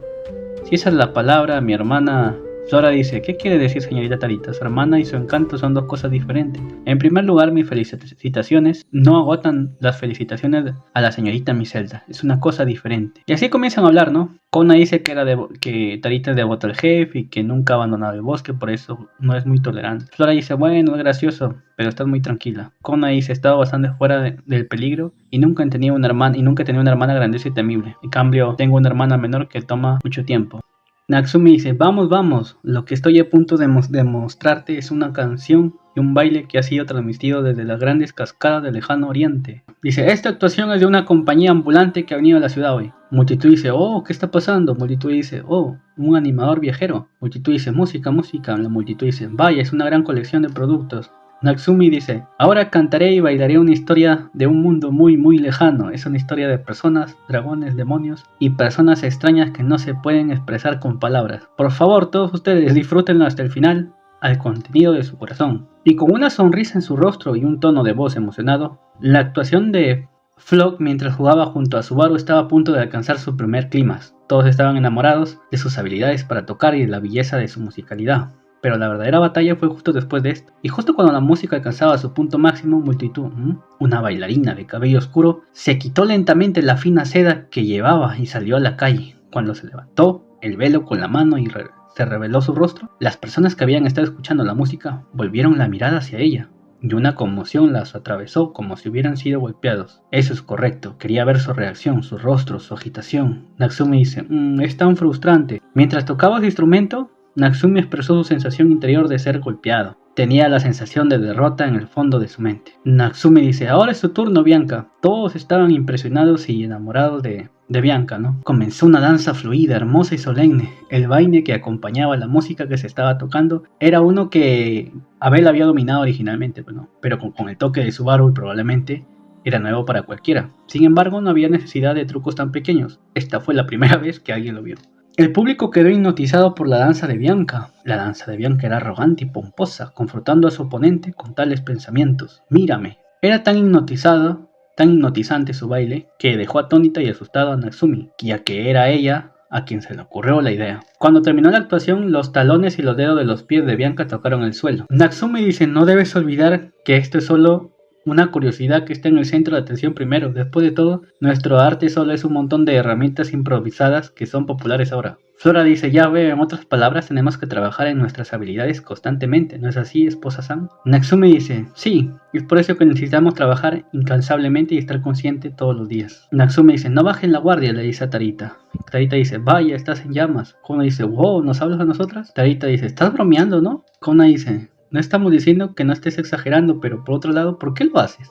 si esa es la palabra, mi hermana Flora dice, ¿qué quiere decir señorita Tarita? Su hermana y su encanto son dos cosas diferentes. En primer lugar, mis felicitaciones no agotan las felicitaciones a la señorita Miselda. Es una cosa diferente. Y así comienzan a hablar, ¿no? Kona dice que Tarita es devota al jefe y que nunca ha abandonado el bosque, por eso no es muy tolerante. Flora dice, bueno, es gracioso, pero estás muy tranquila. Kona dice, he estado bastante fuera del peligro y nunca he tenido una hermana grandiosa y temible. En cambio, tengo una hermana menor que toma mucho tiempo. Natsumi dice, vamos, lo que estoy a punto de mostrarte es una canción y un baile que ha sido transmitido desde las grandes cascadas del lejano oriente. Dice, esta actuación es de una compañía ambulante que ha venido a la ciudad hoy. Multitud dice, oh, ¿qué está pasando? Multitud dice, oh, un animador viajero. Multitud dice, música. La multitud dice, vaya, es una gran colección de productos. Natsumi dice, ahora cantaré y bailaré una historia de un mundo muy lejano. Es una historia de personas, dragones, demonios y personas extrañas que no se pueden expresar con palabras. Por favor, todos ustedes disfrútenlo hasta el final, al contenido de su corazón. Y con una sonrisa en su rostro y un tono de voz emocionado, la actuación de Flock mientras jugaba junto a Subaru estaba a punto de alcanzar su primer clímax. Todos estaban enamorados de sus habilidades para tocar y de la belleza de su musicalidad. Pero la verdadera batalla fue justo después de esto. Y justo cuando la música alcanzaba su punto máximo, Multitud, una bailarina de cabello oscuro, se quitó lentamente la fina seda que llevaba y salió a la calle. Cuando se levantó el velo con la mano y se reveló su rostro, las personas que habían estado escuchando la música volvieron la mirada hacia ella. Y una conmoción las atravesó como si hubieran sido golpeados. Eso es correcto, quería ver su reacción, su rostro, su agitación. Natsumi dice, es tan frustrante. Mientras tocaba su instrumento, Natsumi expresó su sensación interior de ser golpeado. Tenía la sensación de derrota en el fondo de su mente. Natsumi dice, ahora es tu turno, Bianca. Todos estaban impresionados y enamorados de Bianca, ¿no? Comenzó una danza fluida, hermosa y solemne. El baile que acompañaba la música que se estaba tocando era uno que Abel había dominado originalmente, ¿no? Pero con el toque de Subaru y probablemente era nuevo para cualquiera. Sin embargo, no había necesidad de trucos tan pequeños. Esta fue la primera vez que alguien lo vio. El público quedó hipnotizado por la danza de Bianca. La danza de Bianca era arrogante y pomposa, confrontando a su oponente con tales pensamientos. Mírame. Era tan hipnotizante su baile, que dejó atónita y asustada a Natsumi, ya que era ella a quien se le ocurrió la idea. Cuando terminó la actuación, los talones y los dedos de los pies de Bianca tocaron el suelo. Natsumi dice, no debes olvidar que esto es solo una curiosidad que está en el centro de atención primero. Después de todo, nuestro arte solo es un montón de herramientas improvisadas que son populares ahora. Flora dice, ya veo, en otras palabras, tenemos que trabajar en nuestras habilidades constantemente, ¿no es así, esposa-san? Natsumi dice, sí, es por eso que necesitamos trabajar incansablemente y estar consciente todos los días. Natsumi dice, no bajen la guardia, le dice a Tarita. Tarita dice, vaya, estás en llamas. Kona dice, wow, ¿nos hablas a nosotras? Tarita dice, estás bromeando, ¿no? Kona dice, no estamos diciendo que no estés exagerando, pero por otro lado, ¿por qué lo haces?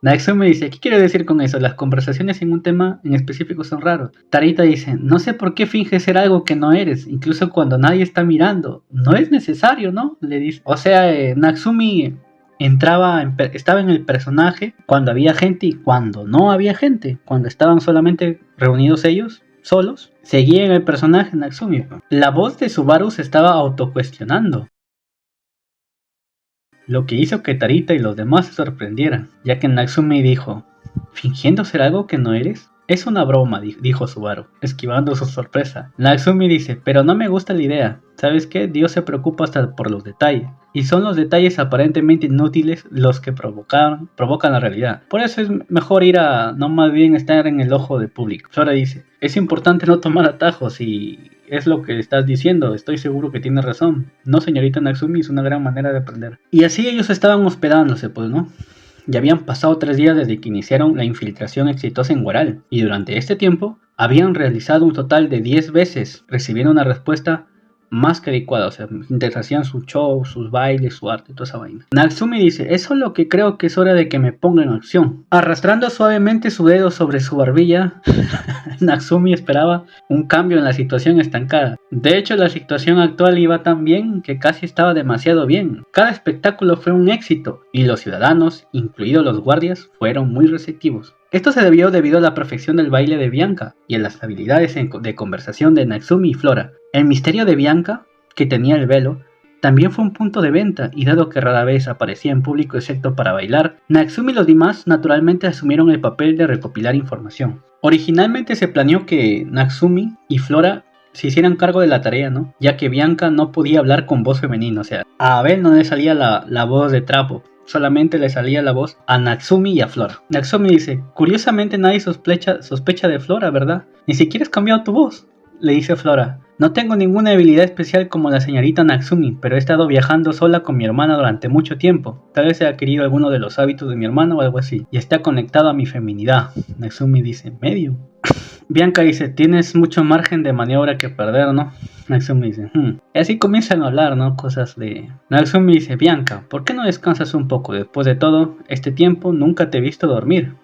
Natsumi dice, ¿qué quiere decir con eso? Las conversaciones en un tema en específico son raros. Tarita dice, no sé por qué finges ser algo que no eres, incluso cuando nadie está mirando. No es necesario, ¿no? Le dice. O sea, Natsumi estaba en el personaje cuando había gente y cuando no había gente. Cuando estaban solamente reunidos ellos, solos, seguía en el personaje Natsumi. La voz de Subaru se estaba autocuestionando, lo que hizo que Tarita y los demás se sorprendieran, ya que Natsumi dijo, ¿fingiendo ser algo que no eres? Es una broma, dijo Subaru, esquivando su sorpresa. Natsumi dice, pero no me gusta la idea. ¿Sabes qué? Dios se preocupa hasta por los detalles. Y son los detalles aparentemente inútiles los que provocan la realidad. Por eso es mejor no más bien estar en el ojo del público. Flora dice, es importante no tomar atajos y es lo que estás diciendo, estoy seguro que tienes razón. No, señorita Natsumi, es una gran manera de aprender. Y así ellos estaban hospedándose, pues, ¿no? Ya habían pasado 3 días desde que iniciaron la infiltración exitosa en Guaral, y durante este tiempo habían realizado un total de 10 veces, recibiendo una respuesta más que adecuada, o sea, mientras hacían su show, sus bailes, su arte, toda esa vaina. Natsumi dice, eso es lo que creo que es hora de que me ponga en acción. Arrastrando suavemente su dedo sobre su barbilla, Natsumi esperaba un cambio en la situación estancada. De hecho, la situación actual iba tan bien que casi estaba demasiado bien. Cada espectáculo fue un éxito y los ciudadanos, incluidos los guardias, fueron muy receptivos. Esto se debió a la perfección del baile de Bianca y a las habilidades de conversación de Natsumi y Flora. El misterio de Bianca, que tenía el velo, también fue un punto de venta, y dado que rara vez aparecía en público excepto para bailar, Natsumi y los demás naturalmente asumieron el papel de recopilar información. Originalmente se planeó que Natsumi y Flora se hicieran cargo de la tarea, ¿no? Ya que Bianca no podía hablar con voz femenina, o sea, a Abel no le salía la voz de trapo, solamente le salía la voz a Natsumi y a Flora. Natsumi dice, curiosamente nadie sospecha de Flora, ¿verdad? Ni siquiera has cambiado tu voz, le dice Flora. No tengo ninguna habilidad especial como la señorita Natsumi, pero he estado viajando sola con mi hermana durante mucho tiempo. Tal vez he adquirido alguno de los hábitos de mi hermana o algo así, y está conectado a mi feminidad. Natsumi dice, medio. Bianca dice, tienes mucho margen de maniobra que perder, ¿no? Natsumi dice, Y así comienzan a hablar, ¿no? Cosas de... Natsumi dice, Bianca, ¿por qué no descansas un poco? Después de todo, este tiempo nunca te he visto dormir.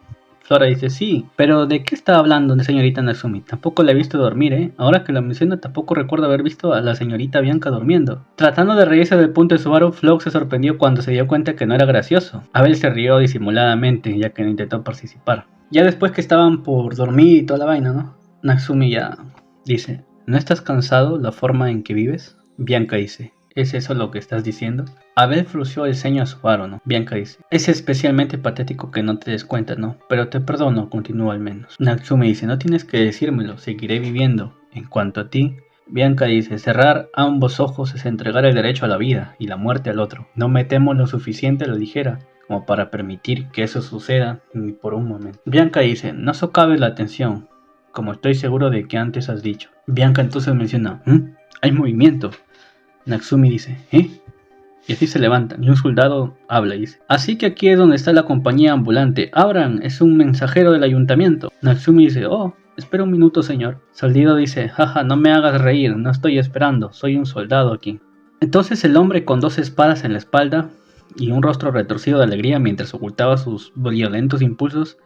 Flora dice, sí, pero ¿de qué está hablando la señorita Natsumi? Tampoco la he visto dormir, ¿eh? Ahora que lo menciona, tampoco recuerdo haber visto a la señorita Bianca durmiendo. Tratando de reírse del punto de Subaru, Flock se sorprendió cuando se dio cuenta que no era gracioso. Abel se rió disimuladamente, ya que no intentó participar. Ya después que estaban por dormir y toda la vaina, ¿no? Natsumi ya dice, ¿no estás cansado la forma en que vives? Bianca dice, ¿es eso lo que estás diciendo? Abel frunció el ceño a Subaru, ¿no? Bianca dice, es especialmente patético que no te des cuenta, ¿no? Pero te perdono, continúa al menos. Natsumi dice, no tienes que decírmelo, seguiré viviendo. En cuanto a ti, Bianca dice, cerrar ambos ojos es entregar el derecho a la vida y la muerte al otro. No me temo lo suficiente a la ligera como para permitir que eso suceda ni por un momento. Bianca dice, no socaves la atención, como estoy seguro de que antes has dicho. Bianca entonces menciona, hay movimiento. Natsumi dice, Y así se levantan, y un soldado habla y dice, así que aquí es donde está la compañía ambulante. Abran, es un mensajero del ayuntamiento. Natsumi dice, espera un minuto, señor. Soldado dice, jaja, no me hagas reír, no estoy esperando, soy un soldado aquí. Entonces el hombre con 2 espadas en la espalda y un rostro retorcido de alegría mientras ocultaba sus violentos impulsos,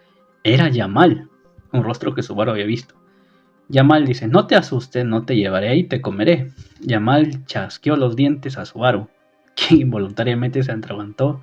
era Yamal, un rostro que Subaru había visto. Yamal dice, no te asustes, no te llevaré y te comeré. Yamal chasqueó los dientes a Subaru, quien involuntariamente se atragantó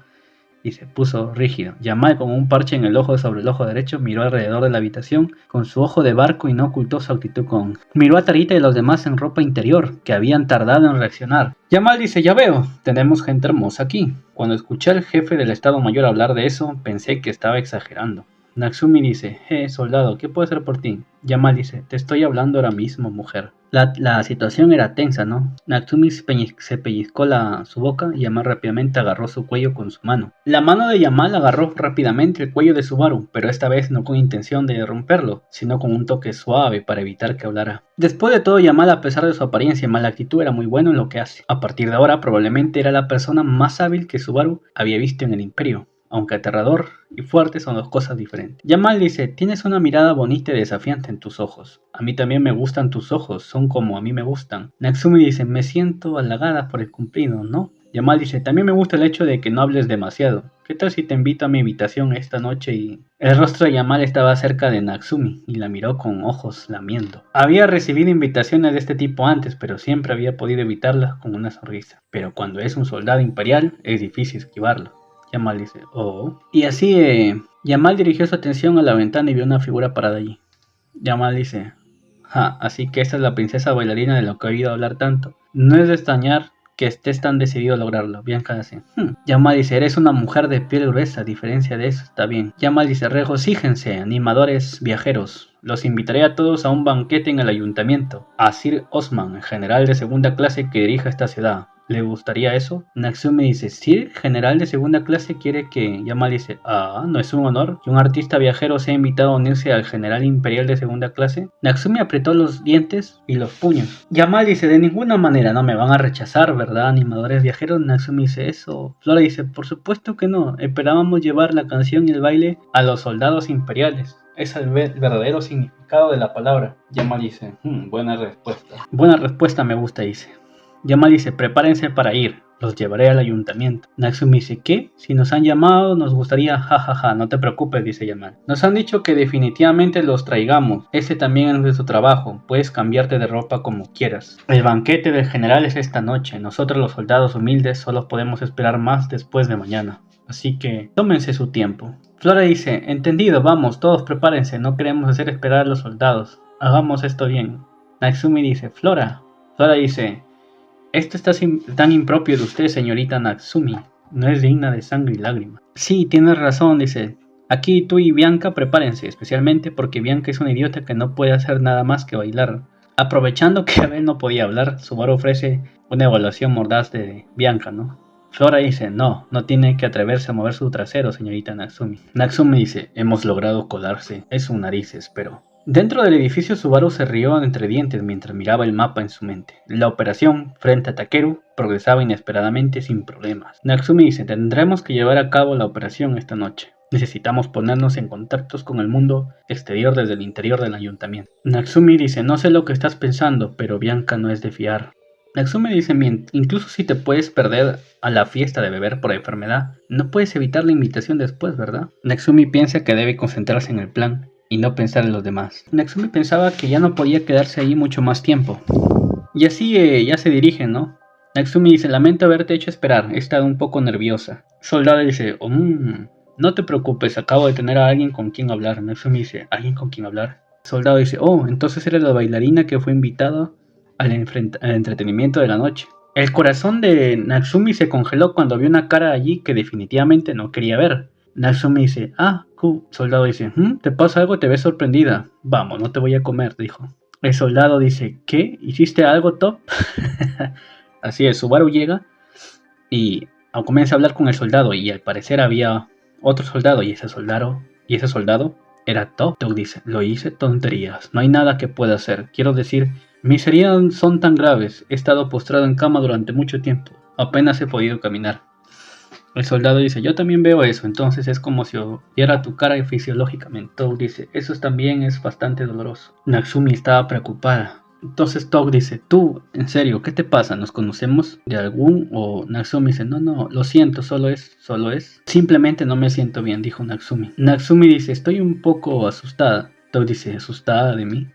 y se puso rígido. Yamal, con un parche en el ojo sobre el ojo derecho, miró alrededor de la habitación con su ojo de barco y no ocultó su actitud miró a Tarita y los demás en ropa interior, que habían tardado en reaccionar. Yamal dice, ya veo, tenemos gente hermosa aquí. Cuando escuché al jefe del Estado Mayor hablar de eso, pensé que estaba exagerando. Natsumi dice, soldado, ¿qué puedo hacer por ti? Yamal dice, te estoy hablando ahora mismo, mujer. La situación era tensa, ¿no? Natsumi se pellizcó su boca y Yamal rápidamente agarró su cuello con su mano. La mano de Yamal agarró rápidamente el cuello de Subaru, pero esta vez no con intención de romperlo, sino con un toque suave para evitar que hablara. Después de todo, Yamal, a pesar de su apariencia y mala actitud, era muy bueno en lo que hace. A partir de ahora, probablemente era la persona más hábil que Subaru había visto en el Imperio. Aunque aterrador y fuerte son 2 cosas diferentes. Yamal dice, tienes una mirada bonita y desafiante en tus ojos. A mí también me gustan tus ojos, son como a mí me gustan. Natsumi dice, me siento halagada por el cumplido, ¿no? Yamal dice, también me gusta el hecho de que no hables demasiado. ¿Qué tal si te invito a mi habitación esta noche y...? El rostro de Yamal estaba cerca de Natsumi y la miró con ojos lamiendo. Había recibido invitaciones de este tipo antes, pero siempre había podido evitarlas con una sonrisa. Pero cuando es un soldado imperial, es difícil esquivarlo. Yamal dice, Y así, Yamal dirigió su atención a la ventana y vio una figura parada allí. Yamal dice, así que esta es la princesa bailarina de lo que he oído hablar tanto. No es de extrañar que estés tan decidido a lograrlo. Bianca dice, Yamal dice, eres una mujer de piel gruesa, a diferencia de eso, está bien. Yamal dice, regocíjense, animadores viajeros. Los invitaré a todos a un banquete en el ayuntamiento. A Sir Osman, general de 2ª clase que dirija esta ciudad. ¿Le gustaría eso? Natsumi dice, ¿sí? ¿General de 2ª clase quiere que...? Yamal dice, ¿no es un honor que un artista viajero sea invitado a unirse al general imperial de 2ª clase? Natsumi apretó los dientes y los puños. Yamal dice, de ninguna manera, no me van a rechazar, ¿verdad, animadores viajeros? Natsumi dice, eso. Flora dice, por supuesto que no, esperábamos llevar la canción y el baile a los soldados imperiales. Es el verdadero significado de la palabra. Yamal dice, buena respuesta. Buena respuesta, me gusta, dice. Yamal dice, prepárense para ir, los llevaré al ayuntamiento. Natsumi dice, ¿qué? Si nos han llamado, nos gustaría, jajaja, no te preocupes, dice Yamal. Nos han dicho que definitivamente los traigamos, ese también es nuestro trabajo, puedes cambiarte de ropa como quieras. El banquete del general es esta noche, nosotros los soldados humildes solo podemos esperar más después de mañana. Así que, tómense su tiempo. Flora dice, entendido, vamos, todos prepárense, no queremos hacer esperar a los soldados, hagamos esto bien. Natsumi dice, Flora dice, esto está tan impropio de usted, señorita Natsumi. No es digna de sangre y lágrimas. Sí, tienes razón, dice. Aquí tú y Bianca prepárense, especialmente porque Bianca es una idiota que no puede hacer nada más que bailar. Aprovechando que Abel no podía hablar, Subaru ofrece una evaluación mordaz de Bianca, ¿no? Flora dice, no tiene que atreverse a mover su trasero, señorita Natsumi. Natsumi dice, hemos logrado colarse, es un narices, pero... Dentro del edificio, Subaru se rió entre dientes mientras miraba el mapa en su mente. La operación frente a Takeru progresaba inesperadamente sin problemas. Natsumi dice, tendremos que llevar a cabo la operación esta noche. Necesitamos ponernos en contactos con el mundo exterior desde el interior del ayuntamiento. Natsumi dice, no sé lo que estás pensando, pero Bianca no es de fiar. Natsumi dice, incluso si te puedes perder a la fiesta de beber por enfermedad, no puedes evitar la invitación después, ¿verdad? Natsumi piensa que debe concentrarse en el plan y no pensar en los demás. Natsumi pensaba que ya no podía quedarse ahí mucho más tiempo. Y así ya se dirigen, ¿no? Natsumi dice, lamento haberte hecho esperar, he estado un poco nerviosa. Soldado dice, no te preocupes, acabo de tener a alguien con quien hablar. Natsumi dice, ¿alguien con quien hablar? Soldado dice, entonces eres la bailarina que fue invitada al entretenimiento de la noche. El corazón de Natsumi se congeló cuando vio una cara allí que definitivamente no quería ver. Natsumi dice, Soldado dice, ¿te pasa algo? Te ves sorprendida. Vamos, no te voy a comer, dijo. El soldado dice, ¿qué? ¿Hiciste algo, Top? Así es, Subaru llega y comienza a hablar con el soldado y al parecer había otro soldado y ese soldado era Top. Top dice, lo hice, tonterías, no hay nada que pueda hacer. Quiero decir, mis heridas son tan graves, he estado postrado en cama durante mucho tiempo, apenas he podido caminar. El soldado dice, yo también veo eso, entonces es como si viera tu cara fisiológicamente. Top dice, eso también es bastante doloroso. Natsumi estaba preocupada. Entonces Top dice, tú, en serio, ¿qué te pasa? ¿Nos conocemos de algún? O Natsumi dice, no, lo siento, solo es. Simplemente no me siento bien, dijo Natsumi. Natsumi dice, estoy un poco asustada. Top dice, ¿asustada de mí?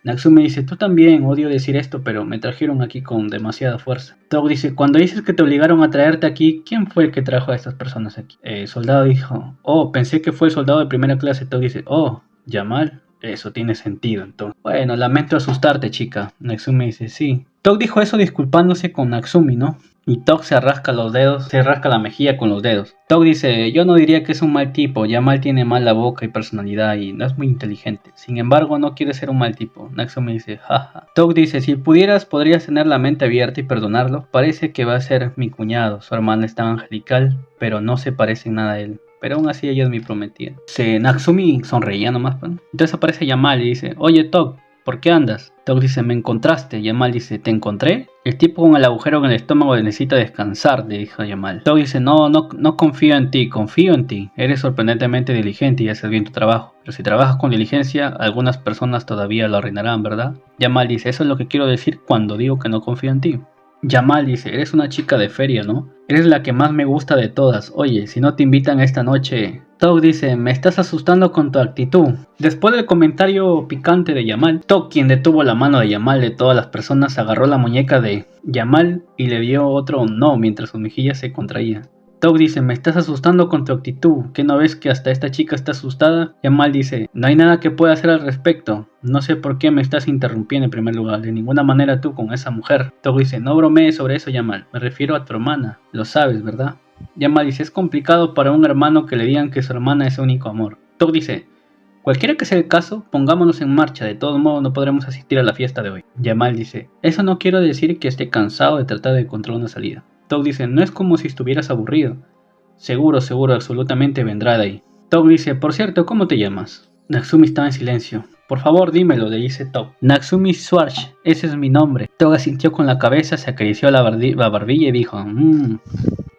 Natsumi dice, tú también, odio decir esto, pero me trajeron aquí con demasiada fuerza. Top dice, cuando dices que te obligaron a traerte aquí, ¿quién fue el que trajo a estas personas aquí? Soldado dijo, pensé que fue el soldado de primera clase. Top dice, Yamal, eso tiene sentido entonces. Bueno, lamento asustarte, chica. Natsumi dice, sí. Top dijo eso disculpándose con Natsumi, ¿no? Y Top se rasca los dedos, se rasca la mejilla con los dedos. Top dice, yo no diría que es un mal tipo, Yamal tiene mala boca y personalidad y no es muy inteligente. Sin embargo, no quiere ser un mal tipo. Natsumi dice, jaja. Top dice, si pudieras, podrías tener la mente abierta y perdonarlo. Parece que va a ser mi cuñado, su hermana es tan angelical, pero no se parece en nada a él. Pero aún así ella es mi prometida. Natsumi sonreía nomás. Entonces aparece Yamal y dice, oye Top, ¿por qué andas? Top dice, me encontraste. Yamal dice, ¿te encontré? El tipo con el agujero en el estómago necesita descansar, le dijo Yamal. Top dice, no confío en ti, confío en ti. Eres sorprendentemente diligente y haces bien tu trabajo. Pero si trabajas con diligencia, algunas personas todavía lo arruinarán, ¿verdad? Yamal dice, eso es lo que quiero decir cuando digo que no confío en ti. Yamal dice, eres una chica de feria, ¿no? Eres la que más me gusta de todas. Oye, si no te invitan esta noche... Top dice, me estás asustando con tu actitud. Después del comentario picante de Yamal, Top, quien detuvo la mano de Yamal de todas las personas, agarró la muñeca de Yamal y le dio otro no mientras su mejilla se contraía. Top dice, me estás asustando con tu actitud, ¿qué no ves que hasta esta chica está asustada? Yamal dice, no hay nada que pueda hacer al respecto, no sé por qué me estás interrumpiendo en primer lugar, de ninguna manera tú con esa mujer. Top dice, no bromees sobre eso Yamal, me refiero a tu hermana, lo sabes, ¿verdad? Yamal dice, es complicado para un hermano que le digan que su hermana es su único amor. Top dice, cualquiera que sea el caso, pongámonos en marcha, de todos modos no podremos asistir a la fiesta de hoy. Yamal dice, eso no quiero decir que esté cansado de tratar de encontrar una salida. Top dice, no es como si estuvieras aburrido. Seguro, absolutamente vendrá de ahí. Top dice, por cierto, ¿cómo te llamas? Natsumi estaba en silencio. Por favor, dímelo, le dice Top. Natsumi Swarch, ese es mi nombre. Top asintió con la cabeza, se acarició la barbilla y dijo,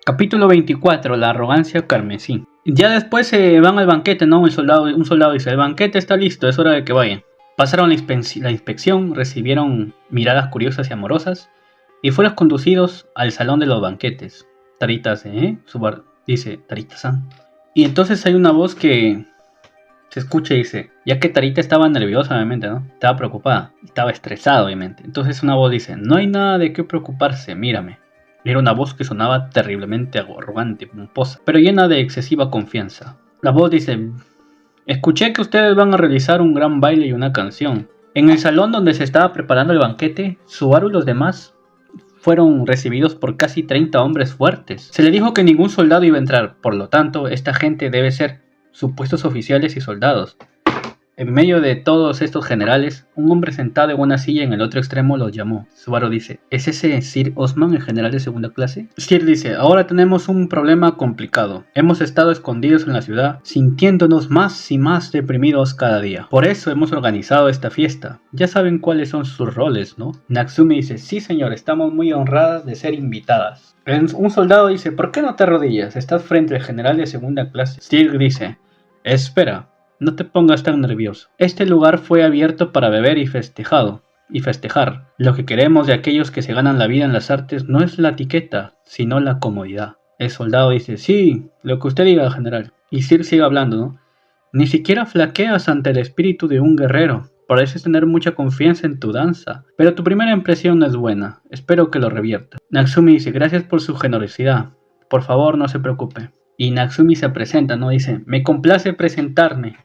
Capítulo 24, la arrogancia carmesí. Ya después se van al banquete, ¿no? Un soldado dice, el banquete está listo, es hora de que vayan. Pasaron la inspección, recibieron miradas curiosas y amorosas, y fueron conducidos al salón de los banquetes. Tarita dice, Tarita-san. Y entonces hay una voz que se escucha y dice, ya que Tarita estaba nerviosa, obviamente, ¿no? Estaba preocupada, estaba estresada, obviamente. Entonces una voz dice, no hay nada de qué preocuparse, mírame. Era una voz que sonaba terriblemente arrogante, pomposa, pero llena de excesiva confianza. La voz dice, escuché que ustedes van a realizar un gran baile y una canción. En el salón donde se estaba preparando el banquete, Subaru y los demás fueron recibidos por casi 30 hombres fuertes. Se le dijo que ningún soldado iba a entrar, por lo tanto, esta gente debe ser supuestos oficiales y soldados. En medio de todos estos generales, un hombre sentado en una silla en el otro extremo los llamó. Subaru dice, ¿es ese Sir Osman, el general de segunda clase? Sir dice, ahora tenemos un problema complicado. Hemos estado escondidos en la ciudad, sintiéndonos más y más deprimidos cada día. Por eso hemos organizado esta fiesta. Ya saben cuáles son sus roles, ¿no? Natsumi dice, sí señor, estamos muy honradas de ser invitadas. Un soldado dice, ¿por qué no te arrodillas? Estás frente al general de segunda clase. Sir dice, espera. No te pongas tan nervioso. Este lugar fue abierto para beber y festejar. Lo que queremos de aquellos que se ganan la vida en las artes no es la etiqueta, sino la comodidad. El soldado dice, sí, lo que usted diga, general. Y Sir sigue hablando, ¿no? Ni siquiera flaqueas ante el espíritu de un guerrero. Pareces tener mucha confianza en tu danza. Pero tu primera impresión no es buena. Espero que lo revierta. Natsumi dice, gracias por su generosidad. Por favor, no se preocupe. Y Natsumi se presenta, ¿no? Dice, me complace presentarme.